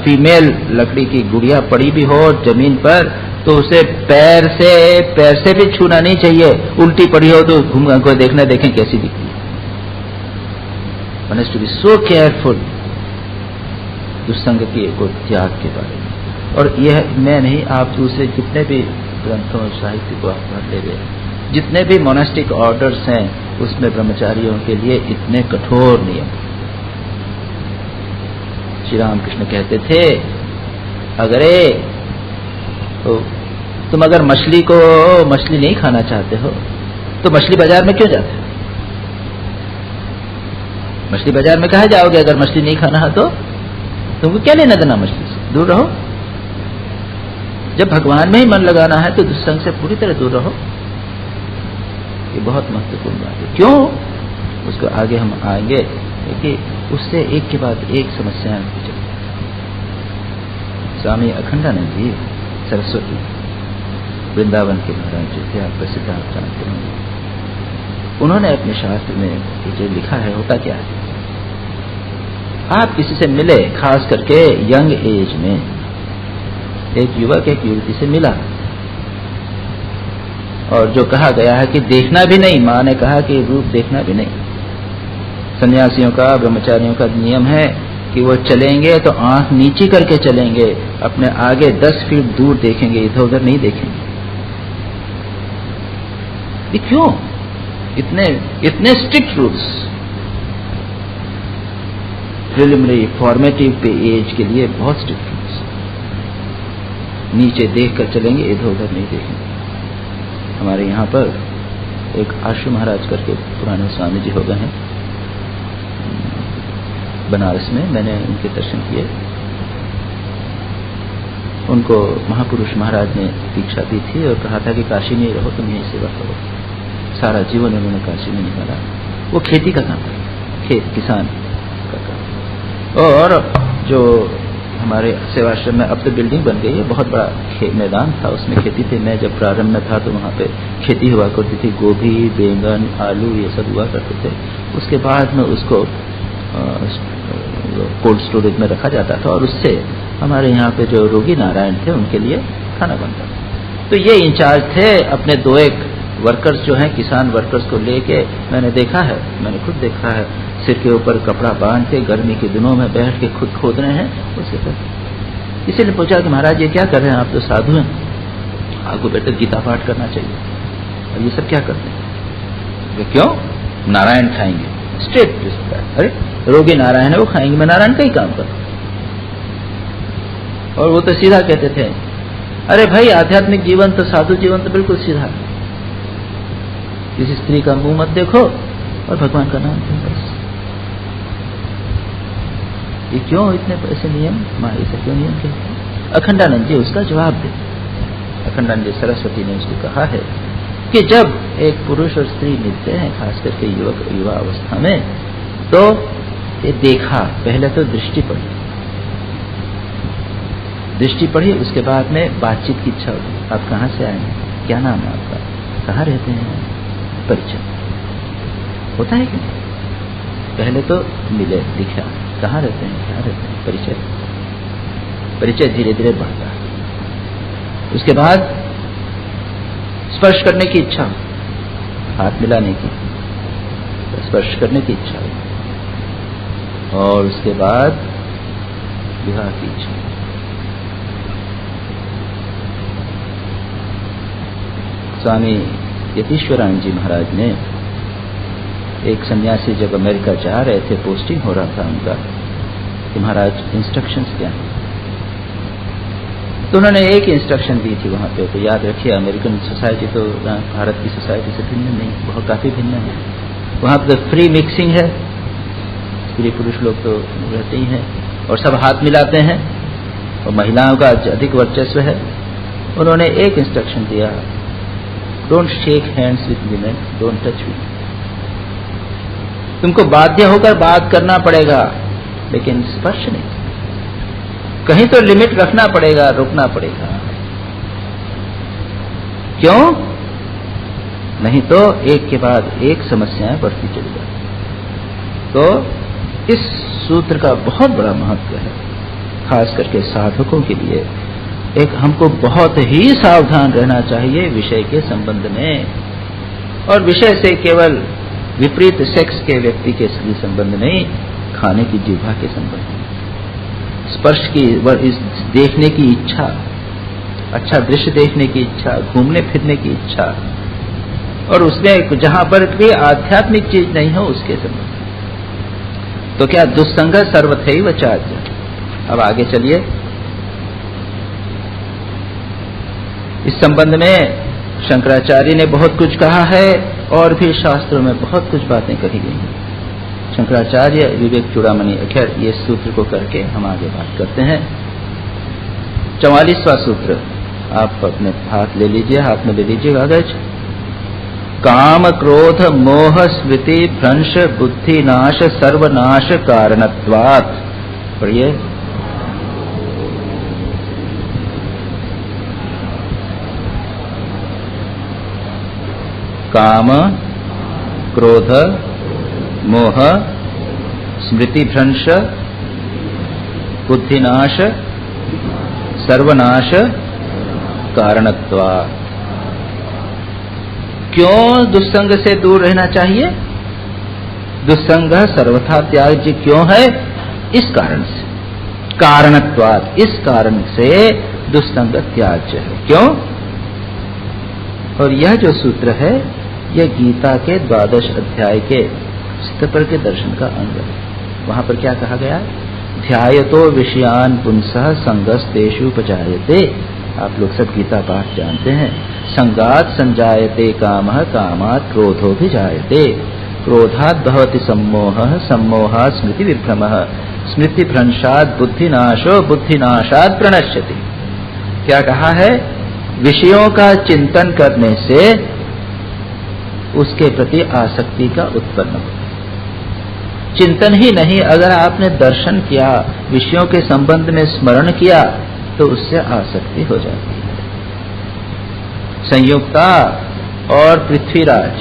फीमेल लकड़ी की गुड़िया पड़ी भी हो जमीन पर तो उसे पैर से भी छूना नहीं चाहिए। उल्टी पड़ी हो तो घूम को देखें कैसी दिखती है। One has to be so careful दुस्संग को त्याग के बारे में। और यह मैं नहीं, आप दूसरे जितने भी ग्रंथों और साहित्य को आप पढ़ ले गए, जितने भी मोनास्टिक ऑर्डर्स हैं उसमें ब्रह्मचारियों के लिए इतने कठोर नियम। श्री राम कृष्ण कहते थे तो तुम अगर मछली नहीं खाना चाहते हो तो मछली बाजार में क्यों जाते हो? मछली बाजार में कहाँ जाओगे अगर मछली नहीं खाना है तो? तुमको क्या लेना देना मछली से? दूर रहो। जब भगवान में ही मन लगाना है तो दुस्संग से पूरी तरह दूर रहो। ये बहुत महत्वपूर्ण बात है। क्यों? उसको आगे हम आएंगे कि उससे एक के बाद एक समस्याएं चलती। स्वामी अखंडानंद जी सरस्वती वृंदावन के महाराज जो थे, आप प्रसिद्ध आप जानते होंगे, उन्होंने अपने शास्त्र में जो लिखा है होता क्या है, आप किसी से मिले, खास करके यंग एज में एक युवक एक युवती से मिला और जो कहा गया है कि देखना भी नहीं, माँ ने कहा कि रूप देखना भी नहीं। सन्यासियों का ब्रह्मचारियों का नियम है कि वो चलेंगे तो आंख नीची करके चलेंगे, अपने आगे 10 फीट दूर देखेंगे, इधर उधर नहीं देखेंगे। ये क्यों? इतने स्ट्रिक्ट रूल्स प्रिलिमिनरी फॉर्मेटिव पे एज के लिए, बहुत स्ट्रिक्ट रूल्स। नीचे देख कर चलेंगे, इधर उधर नहीं देखेंगे। हमारे यहाँ पर एक आशु महाराज करके पुराने स्वामी जी हो गए हैं बनारस में, मैंने उनके दर्शन किए। उनको महापुरुष महाराज ने दीक्षा दी थी और कहा था कि काशी में रहो, तुम यही सेवा करो। सारा जीवन उन्होंने काशी में निकाला। वो खेती का काम था, किसान का काम। और जो हमारे सेवाश्रम में अब तो बिल्डिंग बन गई है, बहुत बड़ा मैदान था, उसमें खेती थी। मैं जब प्रारंभ में था तो वहाँ पे खेती हुआ करती थी, गोभी, बैंगन, आलू ये सब हुआ करते थे। उसके बाद में उसको कोल्ड स्टोरेज में रखा जाता था और उससे हमारे यहाँ पे जो रोगी नारायण थे उनके लिए खाना बनता था। तो ये इंचार्ज थे, अपने 2-1 वर्कर्स जो हैं किसान वर्कर्स को लेके, मैंने देखा है, मैंने खुद देखा है, सिर के ऊपर कपड़ा बांध के गर्मी के दिनों में बैठ के खुद खोद रहे हैं उसके साथ। किसी ने पूछा कि महाराज ये क्या कर रहे हैं, आप तो साधु हैं, आपको बेटा गीता पाठ करना चाहिए और ये सब क्या करते हैं? क्यों? नारायण खाएंगे। Straight respect. अरे रोगी नारायण है, वो खाएंगे, मैं नारायण का ही काम कर। और वो तो सीधा कहते थे, अरे भाई आध्यात्मिक जीवन तो, साधु जीवन तो बिल्कुल सीधा है। किसी स्त्री का मुंह मत देखो और भगवान का नाम लो बस। ये क्यों इतने ऐसे नियम? माँ ऐसे क्यों नियम कहते हैं? अखंडानंद जी उसका जवाब दे। अखंडानंद जी सरस्वती ने उसको कहा है कि जब एक पुरुष और स्त्री मिलते हैं, खास करके युवा अवस्था में, तो ये देखा, पहले तो दृष्टि पड़ी, उसके बाद में बातचीत की इच्छा होती। आप कहाँ से आए हैं? क्या नाम है आपका? कहाँ रहते हैं? परिचय होता है कि पहले तो मिले, दिखा, कहाँ रहते हैं, क्या रहते हैं, परिचय धीरे धीरे बढ़ता है। उसके बाद स्पर्श करने की इच्छा, हाथ मिलाने की, स्पर्श करने की इच्छा, और उसके बाद विवाह की इच्छा। स्वामी यतीश्वरानंद जी महाराज ने, एक सन्यासी जब अमेरिका जा रहे थे, पोस्टिंग हो रहा था उनका, कि महाराज इंस्ट्रक्शंस क्या हैं, तो उन्होंने एक इंस्ट्रक्शन दी थी वहाँ पे। तो याद रखिए, अमेरिकन सोसाइटी तो भारत की सोसाइटी से भिन्न नहीं, बहुत काफ़ी भिन्न है। वहाँ पे फ्री मिक्सिंग है, स्त्री पुरुष लोग तो रहते ही हैं और सब हाथ मिलाते हैं और महिलाओं का अधिक वर्चस्व है। उन्होंने एक इंस्ट्रक्शन दिया, don't shake hands with women, don't touch with. तुमको बाध्य होकर बात करना पड़ेगा लेकिन स्पर्श नहीं। कहीं तो लिमिट रखना पड़ेगा, रोकना पड़ेगा। क्यों? नहीं तो एक के बाद एक समस्याएं बढ़ती चली जाती। तो इस सूत्र का बहुत बड़ा महत्व है, खास करके साधकों के लिए। एक हमको बहुत ही सावधान रहना चाहिए विषय के संबंध में, और विषय से केवल विपरीत सेक्स के व्यक्ति के संबंध नहीं, खाने की जिह्वा के संबंध में, स्पर्श की, देखने की इच्छा, अच्छा दृश्य देखने की इच्छा, घूमने फिरने की इच्छा, और उसमें जहां पर भी आध्यात्मिक चीज नहीं हो उसके संबंध। तो क्या दुस्संग सर्वथैव त्याज्य। अब आगे चलिए, इस संबंध में शंकराचार्य ने बहुत कुछ कहा है और भी शास्त्रों में बहुत कुछ बातें कही गई हैं। शंकराचार्य विवेक चूड़ामणि, खैर ये सूत्र को करके हम आगे बात करते हैं। 44वां सूत्र आप अपने हाथ ले लीजिए, हाथ में ले लीजिए कागज। काम क्रोध मोह स्मृति भ्रंश बुद्धि नाश सर्वनाश कारणत्वात्। पढ़िए। काम क्रोध मोह स्मृति भ्रंश बुद्धिनाश सर्वनाश कारणत्वात्। क्यों दुस्संग से दूर रहना चाहिए? दुस्संग सर्वथा त्याज्य क्यों है? इस कारण से, कारणत्वात्, इस कारण से दुस्संग त्याज्य है। क्यों? और यह जो सूत्र है यह गीता के 12 अध्याय के स्थिपर के दर्शन का अंग है। वहां पर क्या कहा गया? ध्यायतो विषयान पुंसः संगस्तेषु उपजायते। आप लोग सब गीता पाठ जानते हैं। संगात संजायते कामः, कामात् क्रोधो भी जायते, क्रोधात् भवति सम्मोहः, सम्मोहात् स्मृति विभ्रमः, स्मृति भ्रंशात् बुद्धिनाशो, बुद्धिनाशात् प्रणश्यति। क्या कहा है? विषयों का चिंतन करने से उसके प्रति आसक्ति का उत्पन्न होता है। चिंतन ही नहीं, अगर आपने दर्शन किया, विषयों के संबंध में स्मरण किया, तो उससे आसक्ति हो जाती है। संयुक्ता और पृथ्वीराज,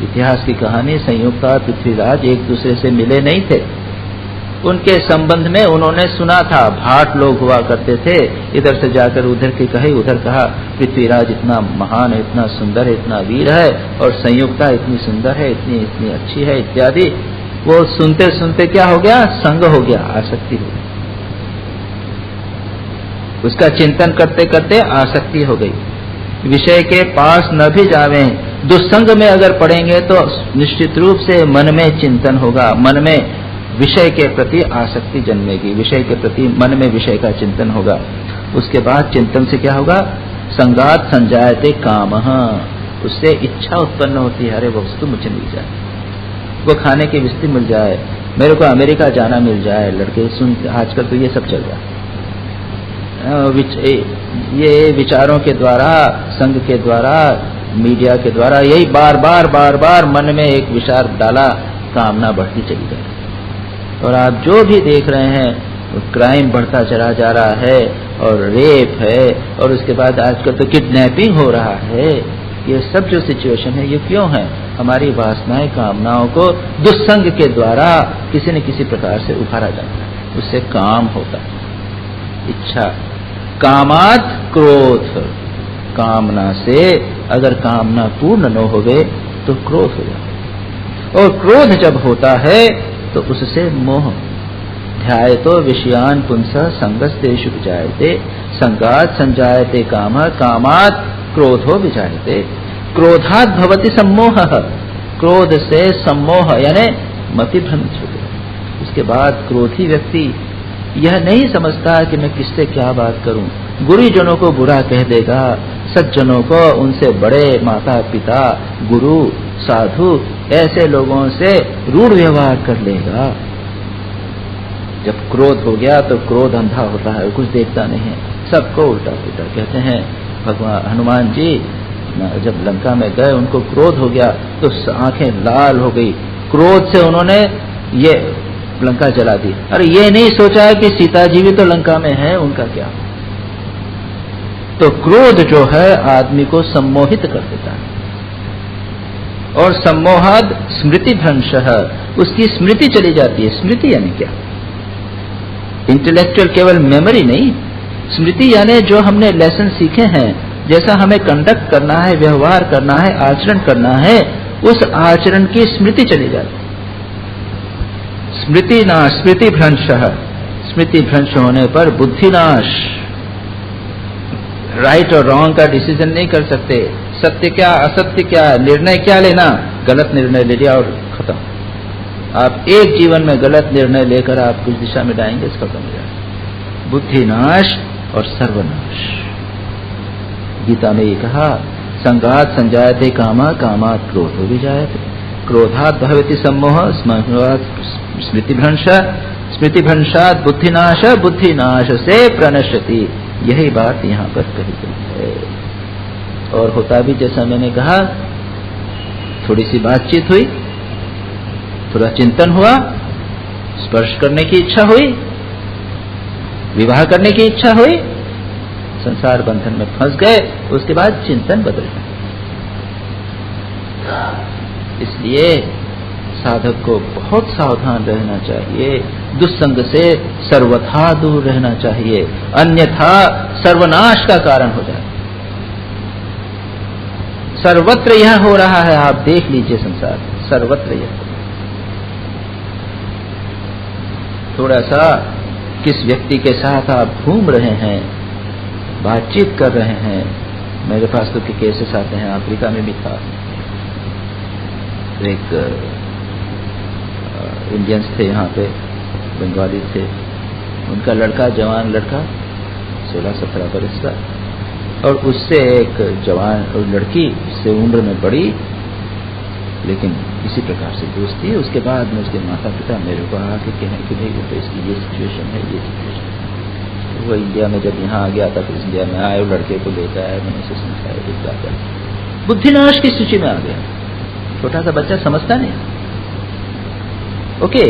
इतिहास की कहानी, संयुक्ता और पृथ्वीराज एक दूसरे से मिले नहीं थे। उनके संबंध में उन्होंने सुना था, भाट लोग हुआ करते थे, इधर से जाकर उधर के कहे, उधर कहा पृथ्वीराज इतना महान है, इतना सुंदर है, इतना वीर है, और संयुक्ता इतनी सुंदर है, इतनी इतनी अच्छी है इत्यादि। वो सुनते सुनते क्या हो गया? संग हो गया, आसक्ति हो गई। उसका चिंतन करते करते आसक्ति हो गई। विषय के पास न भी जावे, दुस्संग में अगर पड़ेंगे तो निश्चित रूप से मन में चिंतन होगा, मन में विषय के प्रति आसक्ति जन्मेगी, विषय के प्रति मन में विषय का चिंतन होगा। उसके बाद चिंतन से क्या होगा? संगात संजायते कामः, उससे इच्छा उत्पन्न होती है, अरे वस्तु मुझे मिल जाए, वो खाने की वस्तु मिल जाए, मेरे को अमेरिका जाना मिल जाए। लड़के सुन, आजकल तो ये सब चल रहा है। ये विचारों के द्वारा, संघ के द्वारा, मीडिया के द्वारा यही बार बार मन में एक विचार डाला, कामना बढ़ती चली जाए। और आप जो भी देख रहे हैं, क्राइम बढ़ता चला जा रहा है, और रेप है, और उसके बाद आजकल तो किडनैपिंग हो रहा है। ये सब जो सिचुएशन है, ये क्यों है? हमारी वासनाएं, कामनाओं को दुस्संग के द्वारा किसी न किसी प्रकार से उभारा जाता है, उससे काम होता है, इच्छा। कामात् क्रोध, कामना से अगर कामना पूर्ण न होवे तो क्रोध हो जाता है, और क्रोध जब होता है तो उससे मोह। ध्यायतो विषयान पुंसः संगस्तेषु विजायते, संगात् संजायते कामः, कामात् क्रोधो विजायते, क्रोधात् भवति सम्मोहः, क्रोध से सम्मोह यानी मति भ्रमित हो गया। उसके बाद क्रोधी व्यक्ति यह नहीं समझता कि मैं किससे क्या बात करूं, गुरुजनों को बुरा कह देगा, सज्जनों को, उनसे बड़े माता पिता, गुरु, साधु, ऐसे लोगों से रूढ़ व्यवहार कर लेगा। जब क्रोध हो गया तो क्रोध अंधा होता है, कुछ देखता नहीं है, सबको उल्टा पुल्टा कहते हैं। भगवान हनुमान जी जब लंका में गए, उनको क्रोध हो गया तो आंखें लाल हो गई, क्रोध से उन्होंने ये लंका जला दी। अरे ये नहीं सोचा कि सीता जी भी तो लंका में है, उनका क्या। तो क्रोध जो है आदमी को सम्मोहित कर देता है, और सम्मोहाद स्मृति भ्रंशः, उसकी स्मृति चली जाती है। स्मृति यानी क्या? इंटेलेक्चुअल केवल मेमोरी नहीं, स्मृति यानी जो हमने लेसन सीखे हैं, जैसा हमें कंडक्ट करना है, व्यवहार करना है, आचरण करना है, उस आचरण की स्मृति चली जाती है। स्मृति नाश, स्मृति भ्रंशः, स्मृति भ्रंश होने पर बुद्धि नाश, राइट और रॉन्ग का डिसीजन नहीं कर सकते, सत्य क्या असत्य क्या, निर्णय क्या लेना, गलत निर्णय ले लिया और खत्म। आप एक जीवन में गलत निर्णय लेकर आप कुछ दिशा में जाएंगे, खत्म हो जाएगा। बुद्धि नाश और सर्वनाश। गीता में ये कहा, संगात संजायते कामा, कामात् क्रोधो विजायते, क्रोधात् भवति सम्मोह, स्मृति भ्रंश, स्मृति भ्रंशात् बुद्धिनाश, बुद्धिनाश से प्रणश्यति। यही बात यहाँ पर कही गई है। और होता भी जैसा मैंने कहा, थोड़ी सी बातचीत हुई, थोड़ा चिंतन हुआ, स्पर्श करने की इच्छा हुई, विवाह करने की इच्छा हुई, संसार बंधन में फंस गए, उसके बाद चिंतन बदल गया। इसलिए साधक को बहुत सावधान रहना चाहिए, दुस्संग से सर्वथा दूर रहना चाहिए, अन्यथा सर्वनाश का कारण हो जाए। सर्वत्र यह हो रहा है, आप देख लीजिए संसार, सर्वत्र यह। थोड़ा सा किस व्यक्ति के साथ आप घूम रहे हैं, बातचीत कर रहे हैं, मेरे पास तो केसेस आते हैं, अफ्रीका में भी था, एक इंडियंस थे यहाँ पे, बंगाली थे, उनका लड़का, जवान लड़का 16-17 बरस का, और उससे एक जवान लड़की से उम्र में बड़ी, लेकिन इसी प्रकार से दोस्ती। उसके बाद में उसके माता पिता मेरे को आके कहें कि भाई वो तो इसकी ये सिचुएशन है, ये सिचुएशन है। वो इंडिया में जब यहाँ आ गया था, तो इंडिया में आए, लड़के को लेकर आया, मैंने उसे समझाया, बुद्धिनाश की सूची में आ गया। छोटा सा बच्चा समझता नहीं। ओके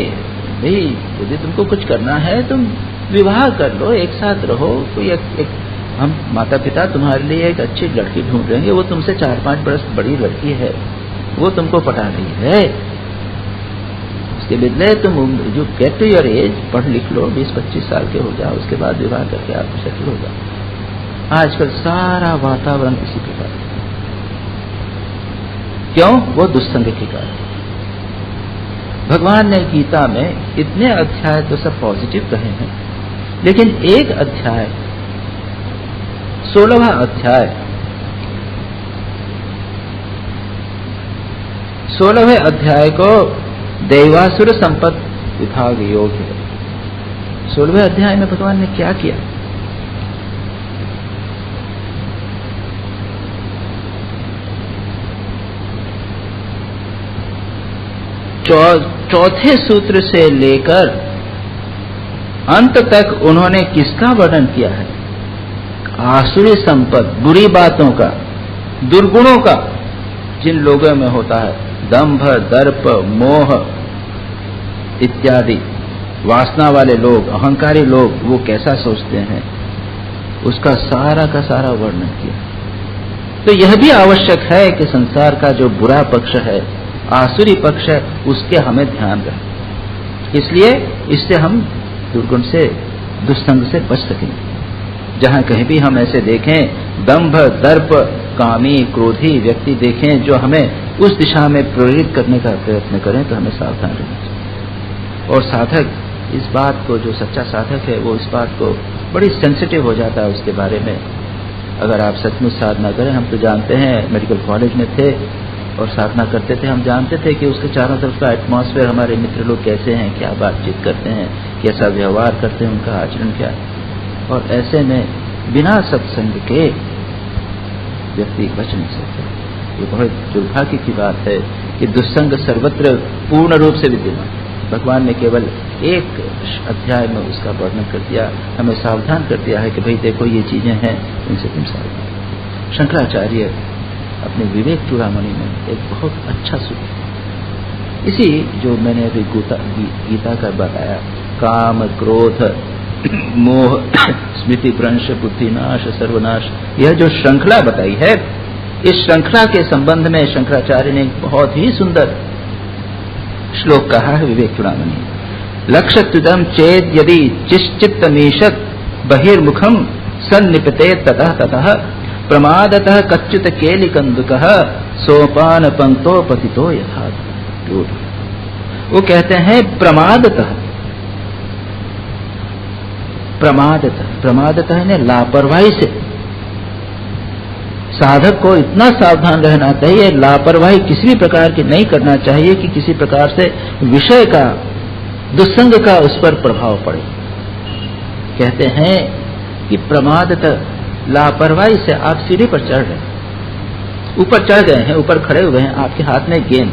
भाई, यदि तुमको कुछ करना है तुम विवाह कर लो, एक साथ रहो, कोई एक हम माता पिता तुम्हारे लिए एक अच्छी लड़की ढूंढ देंगे, वो तुमसे 4-5 बरस बड़ी लड़की है, वो तुमको पटा रही है, उसके बदले तुम जो गेट टू योर एज, पढ़ लिख लो, 20-25 साल के हो जाओ, उसके बाद विवाह करके आप सेटल हो जाओ। आजकल सारा वातावरण इसी प्रकार है। क्यों? वो दुस्संग के कारण। भगवान ने गीता में इतने अध्याय तो सब पॉजिटिव कहे हैं, लेकिन एक अध्याय 16वां अध्याय, 16वें अध्याय को दैवासुर संपद विभाग योग है। 16वें अध्याय में भगवान ने क्या किया? चौथे सूत्र से लेकर अंत तक उन्होंने किसका वर्णन किया है? आसुरी संपद, बुरी बातों का, दुर्गुणों का, जिन लोगों में होता है, दंभ, दर्प, मोह इत्यादि, वासना वाले लोग, अहंकारी लोग, वो कैसा सोचते हैं, उसका सारा का सारा वर्णन किया। तो यह भी आवश्यक है कि संसार का जो बुरा पक्ष है, आसुरी पक्ष है, उसके हमें ध्यान रखें। इसलिए इससे हम दुर्गुण से, दुस्संग से बच सकेंगे। जहां कहीं भी हम ऐसे देखें दंभ, दर्प, कामी, क्रोधी व्यक्ति देखें जो हमें उस दिशा में प्रेरित करने का प्रयत्न करें, तो हमें सावधान रहना चाहिए। और साधक इस बात को, जो सच्चा साधक है, वो इस बात को बड़ी सेंसिटिव हो जाता है उसके बारे में। अगर आप सचमुच साधना करें, हम तो जानते हैं, मेडिकल कॉलेज में थे और साधना करते थे, हम जानते थे कि उसके चारों तरफ का एटमॉस्फेयर, हमारे मित्र लोग कैसे हैं, क्या बातचीत करते हैं, कैसा व्यवहार करते हैं, उनका आचरण क्या है। और ऐसे में बिना सत्संग के व्यक्ति बच नहीं सकता। ये बहुत दुर्भाग्य की बात है कि दुस्संग सर्वत्र पूर्ण रूप से विद्यमान है। भगवान ने केवल एक अध्याय में उसका वर्णन कर दिया, हमें सावधान कर दिया है कि भाई देखो ये चीजें हैं, इनसे तुम सावधान। शंकराचार्य अपने विवेक चूड़ामणि में एक बहुत अच्छा सूत्र, इसी जो मैंने अभी गीता का बताया, काम क्रोध मोह स्मृति भ्रंश बुद्धिनाश सर्वनाश, यह जो श्रृंखला बताई है, इस श्रृंखला के संबंध में शंकराचार्य ने एक बहुत ही सुंदर श्लोक कहा है विवेक चूड़ामणि। लक्ष्यत्युदम चेद यदि चिश्चित्तमीशत बहिर्मुखम सन्निपते ततः ततः प्रमादतः कच्चित केलिकंदुकः सोपान पंक्तो पतितो यथा। वो कहते हैं प्रमादतः, प्रमादतः ने लापरवाही से। साधक को इतना सावधान रहना चाहिए, लापरवाही किसी भी प्रकार की नहीं करना चाहिए कि किसी प्रकार से विषय का, दुस्संग का उस पर प्रभाव पड़े। कहते हैं कि प्रमादतः, लापरवाही से आप सीढ़ी पर चढ़ रहे हैं, ऊपर चढ़ गए हैं, ऊपर खड़े हुए हैं, आपके हाथ में गेंद,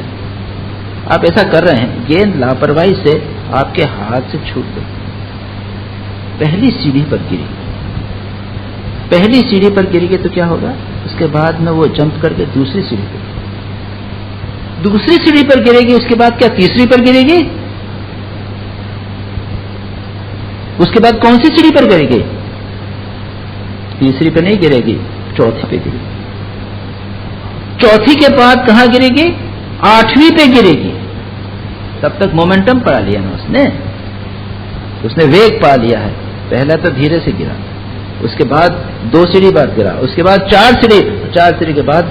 आप ऐसा कर रहे हैं, गेंद लापरवाही से आपके हाथ से छूट गई, पहली सीढ़ी पर गिरी। पहली सीढ़ी पर गिरेगी तो क्या होगा, उसके बाद में वो जंप करके दूसरी सीढ़ी पर, दूसरी सीढ़ी पर गिरेगी, उसके बाद क्या तीसरी पर गिरेगी, उसके बाद कौन सी सीढ़ी पर गिरेगी, तीसरी पर नहीं गिरेगी, चौथी पे गिरेगी, चौथी के बाद कहां गिरेगी, आठवीं पे गिरेगी। तब तक मोमेंटम पा लिया ना उसने वेग पा लिया है। पहला तो धीरे से गिरा, उसके बाद 2 सीढ़ी बाद गिरा, उसके बाद 4 सीढ़ी, 4 सीढ़ी के बाद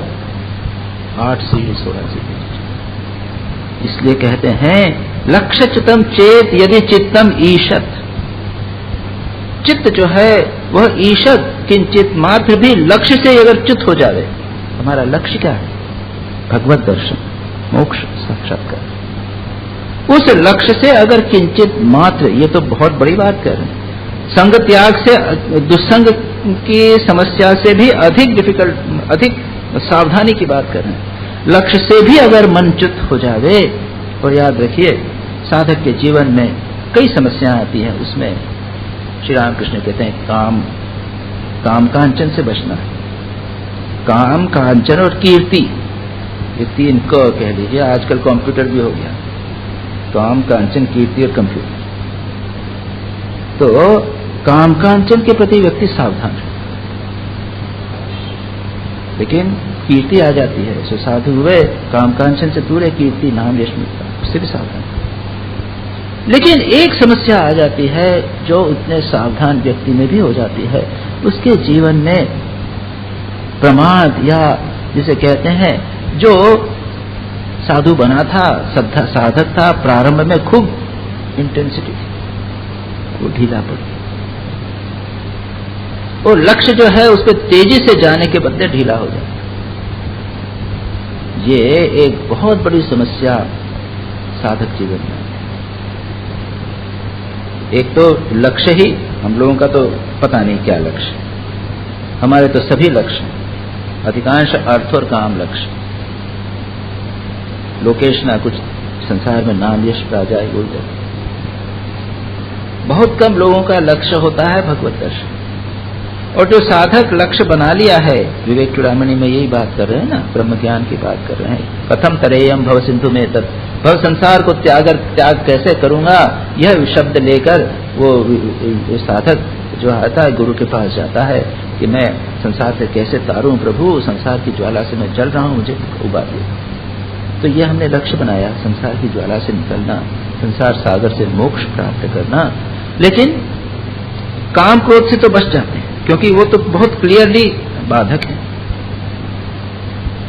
8 सीढ़ी, 16 सीढ़ी। इसलिए कहते हैं लक्ष्य चित्तम चेत यदि चित्तम ईशत, चित्त जो है वह ईशत किंचित मात्र भी लक्ष्य से अगर चित्त हो जाए, हमारा लक्ष्य क्या है, भगवत दर्शन, मोक्ष, साक्षात्कार, उस लक्ष्य से अगर किंचित मात्र, ये तो बहुत बड़ी बात कर रहे हैं, संग त्याग से, दुस्संग की समस्या से भी अधिक डिफिकल्ट, अधिक सावधानी की बात कर रहे हैं, लक्ष्य से भी अगर मन च्युत हो जावे। और याद रखिए साधक के जीवन में कई समस्याएं आती हैं, उसमें श्री रामकृष्ण कहते हैं काम कांचन से बचना है, काम कांचन और कीर्ति, ये 3 क कह लीजिए, आजकल कंप्यूटर भी हो गया, काम कांचन कीर्ति और कंप्यूटर। तो काम कांचन के प्रति व्यक्ति सावधान है, लेकिन कीर्ति आ जाती है, सो साधु हुए, काम कांचन से दूर है, कीर्ति नाम यश मिलता, उससे भी सावधान। लेकिन एक समस्या आ जाती है जो उतने सावधान व्यक्ति में भी हो जाती है, उसके जीवन में प्रमाद, या जिसे कहते हैं जो साधु बना था, साधक था, प्रारंभ में खूब इंटेंसिटी थी, वो ढीला पड़ गया, और लक्ष्य जो है उस पर तेजी से जाने के बदले ढीला हो जाता। ये एक बहुत बड़ी समस्या साधक जीवन में। एक तो लक्ष्य ही, हम लोगों का तो पता नहीं क्या लक्ष्य, हमारे तो सभी लक्ष्य, अधिकांश अर्थ और काम लक्ष्य, लोकेश ना कुछ संसार में नाम यश आ जाए बोल जाए। बहुत कम लोगों का लक्ष्य होता है भगवत दर्शन, और जो साधक लक्ष्य बना लिया है, विवेक चूड़ामणि में यही बात कर रहे हैं ना, ब्रह्म ज्ञान की बात कर रहे हैं, कथम तरेयम भव सिंधु में तत्, भव संसार को त्याग कैसे करूंगा, यह शब्द लेकर वो साधक जो आता है गुरु के पास जाता है कि मैं संसार से कैसे तारूं प्रभु, संसार की ज्वाला से मैं जल रहा हूं, मुझे उबार दे। तो यह हमने लक्ष्य बनाया, संसार की ज्वाला से निकलना, संसार सागर से मोक्ष प्राप्त करना। लेकिन काम क्रोध से तो बच जाते हैं, क्योंकि वो तो बहुत क्लियरली बाधक है,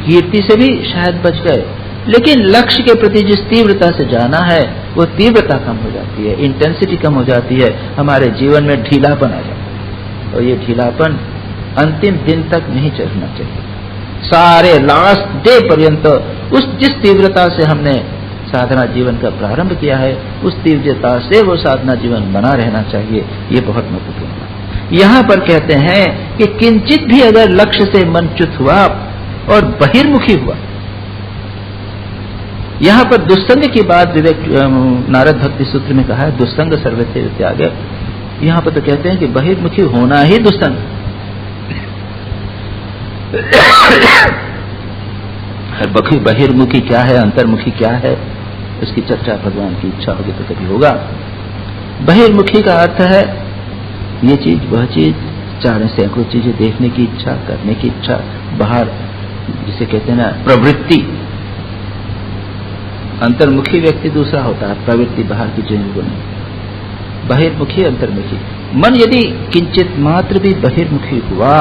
कीर्ति से भी शायद बच गए, लेकिन लक्ष्य के प्रति जिस तीव्रता से जाना है वो तीव्रता कम हो जाती है, इंटेंसिटी कम हो जाती है, हमारे जीवन में ढीलापन आ जाता है, और ये ढीलापन अंतिम दिन तक नहीं चलना चाहिए, सारे लास्ट डे पर्यंत उस जिस तीव्रता से हमने साधना जीवन का प्रारंभ किया है, उस तीव्रता से वो साधना जीवन बना रहना चाहिए। ये बहुत महत्वपूर्ण है। यहां पर कहते हैं कि किंचित भी अगर लक्ष्य से मन च्युत हुआ और बहिर्मुखी हुआ, यहां पर दुस्संग की बात विवेक नारद भक्ति सूत्र में कहा है, दुस्संग सर्वते त्याग। यहां पर तो कहते हैं कि बहिर्मुखी होना ही दुस्संग। बहिर्मुखी क्या है, अंतर्मुखी क्या है, उसकी चर्चा भगवान की इच्छा होगी तो कभी होगा। बहिर्मुखी का अर्थ है ये चीज वह चीज, चार सैकड़ों चीजें देखने की इच्छा, करने की इच्छा, बाहर जिसे कहते हैं ना प्रवृत्ति। अंतर्मुखी व्यक्ति दूसरा होता है, प्रवृत्ति बाहर की चीजों को नहीं। बहिर्मुखी अंतर्मुखी मन यदि किंचित मात्र भी बहिर्मुखी हुआ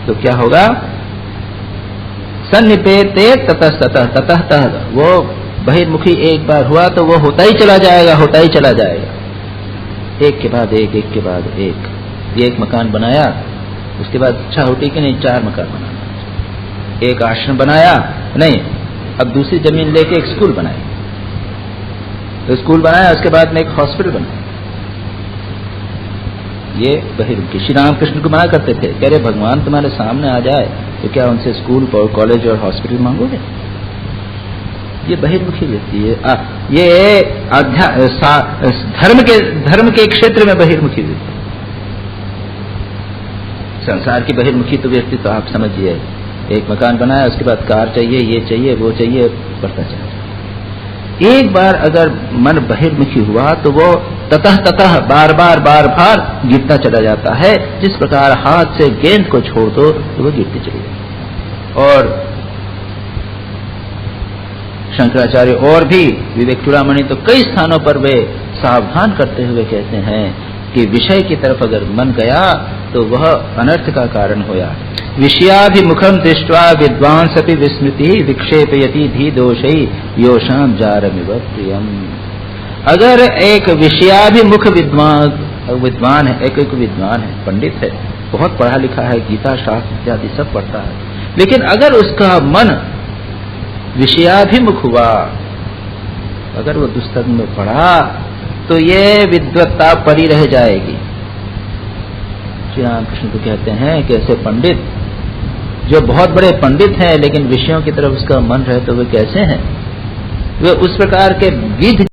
तो क्या होगा? सन्निपेते ततस्ततः ततः, वो बहिर्मुखी एक बार हुआ तो वो होता ही चला जाएगा, होता ही चला जाएगा, एक के बाद एक, एक के बाद एक। एक मकान बनाया, उसके बाद इच्छा होती कि नहीं 4 मकान बनाना। एक आश्रम बनाया, नहीं अब दूसरी जमीन लेके एक स्कूल बनाया, तो स्कूल बनाया उसके बाद में एक हॉस्पिटल बनाया। ये बहिर्मुखी। श्री रामकृष्ण को मना करते थे, कह रहे भगवान तुम्हारे सामने आ जाए तो क्या उनसे स्कूल कॉलेज और हॉस्पिटल मांगोगे? ये बहिर्मुखी व्यक्ति है। ये धर्म के क्षेत्र में बहिर्मुखी व्यक्ति। संसार की बहिर्मुखी तो व्यक्ति तो आप समझिए, एक मकान बनाया उसके बाद कार चाहिए, ये चाहिए, वो चाहिए, बढ़ता चला जाए। एक बार अगर मन बहिर्मुखी हुआ तो वो ततः बार बार गिरता चला जाता है। जिस प्रकार हाथ से गेंद को छोड़ दो तो वो गिरती चली जाती। और शंकराचार्य और भी विवेक चूड़ामणि तो कई स्थानों पर वे सावधान करते हुए कहते हैं कि विषय की तरफ अगर मन गया तो वह अनर्थ का कारण होया। विषयाभिमुखम दृष्ट्वा विद्वांसपि विस्मृति विक्षेपयति धी दोषै योषाम जारमिव प्रियम। अगर एक विषयाभिमुख विद्वान है, एक विद्वान है, पंडित है, बहुत पढ़ा लिखा है, गीता शास्त्र इत्यादि सब पढ़ता है, लेकिन अगर उसका मन विषयाभिमुख हुआ, अगर वो दुस्तंग में पड़ा तो ये विद्वत्ता परी रह जाएगी। श्री रामकृष्ण तो कहते हैं कि ऐसे पंडित जो बहुत बड़े पंडित हैं लेकिन विषयों की तरफ उसका मन रहे तो वे कैसे हैं? वे उस प्रकार के गिद्ध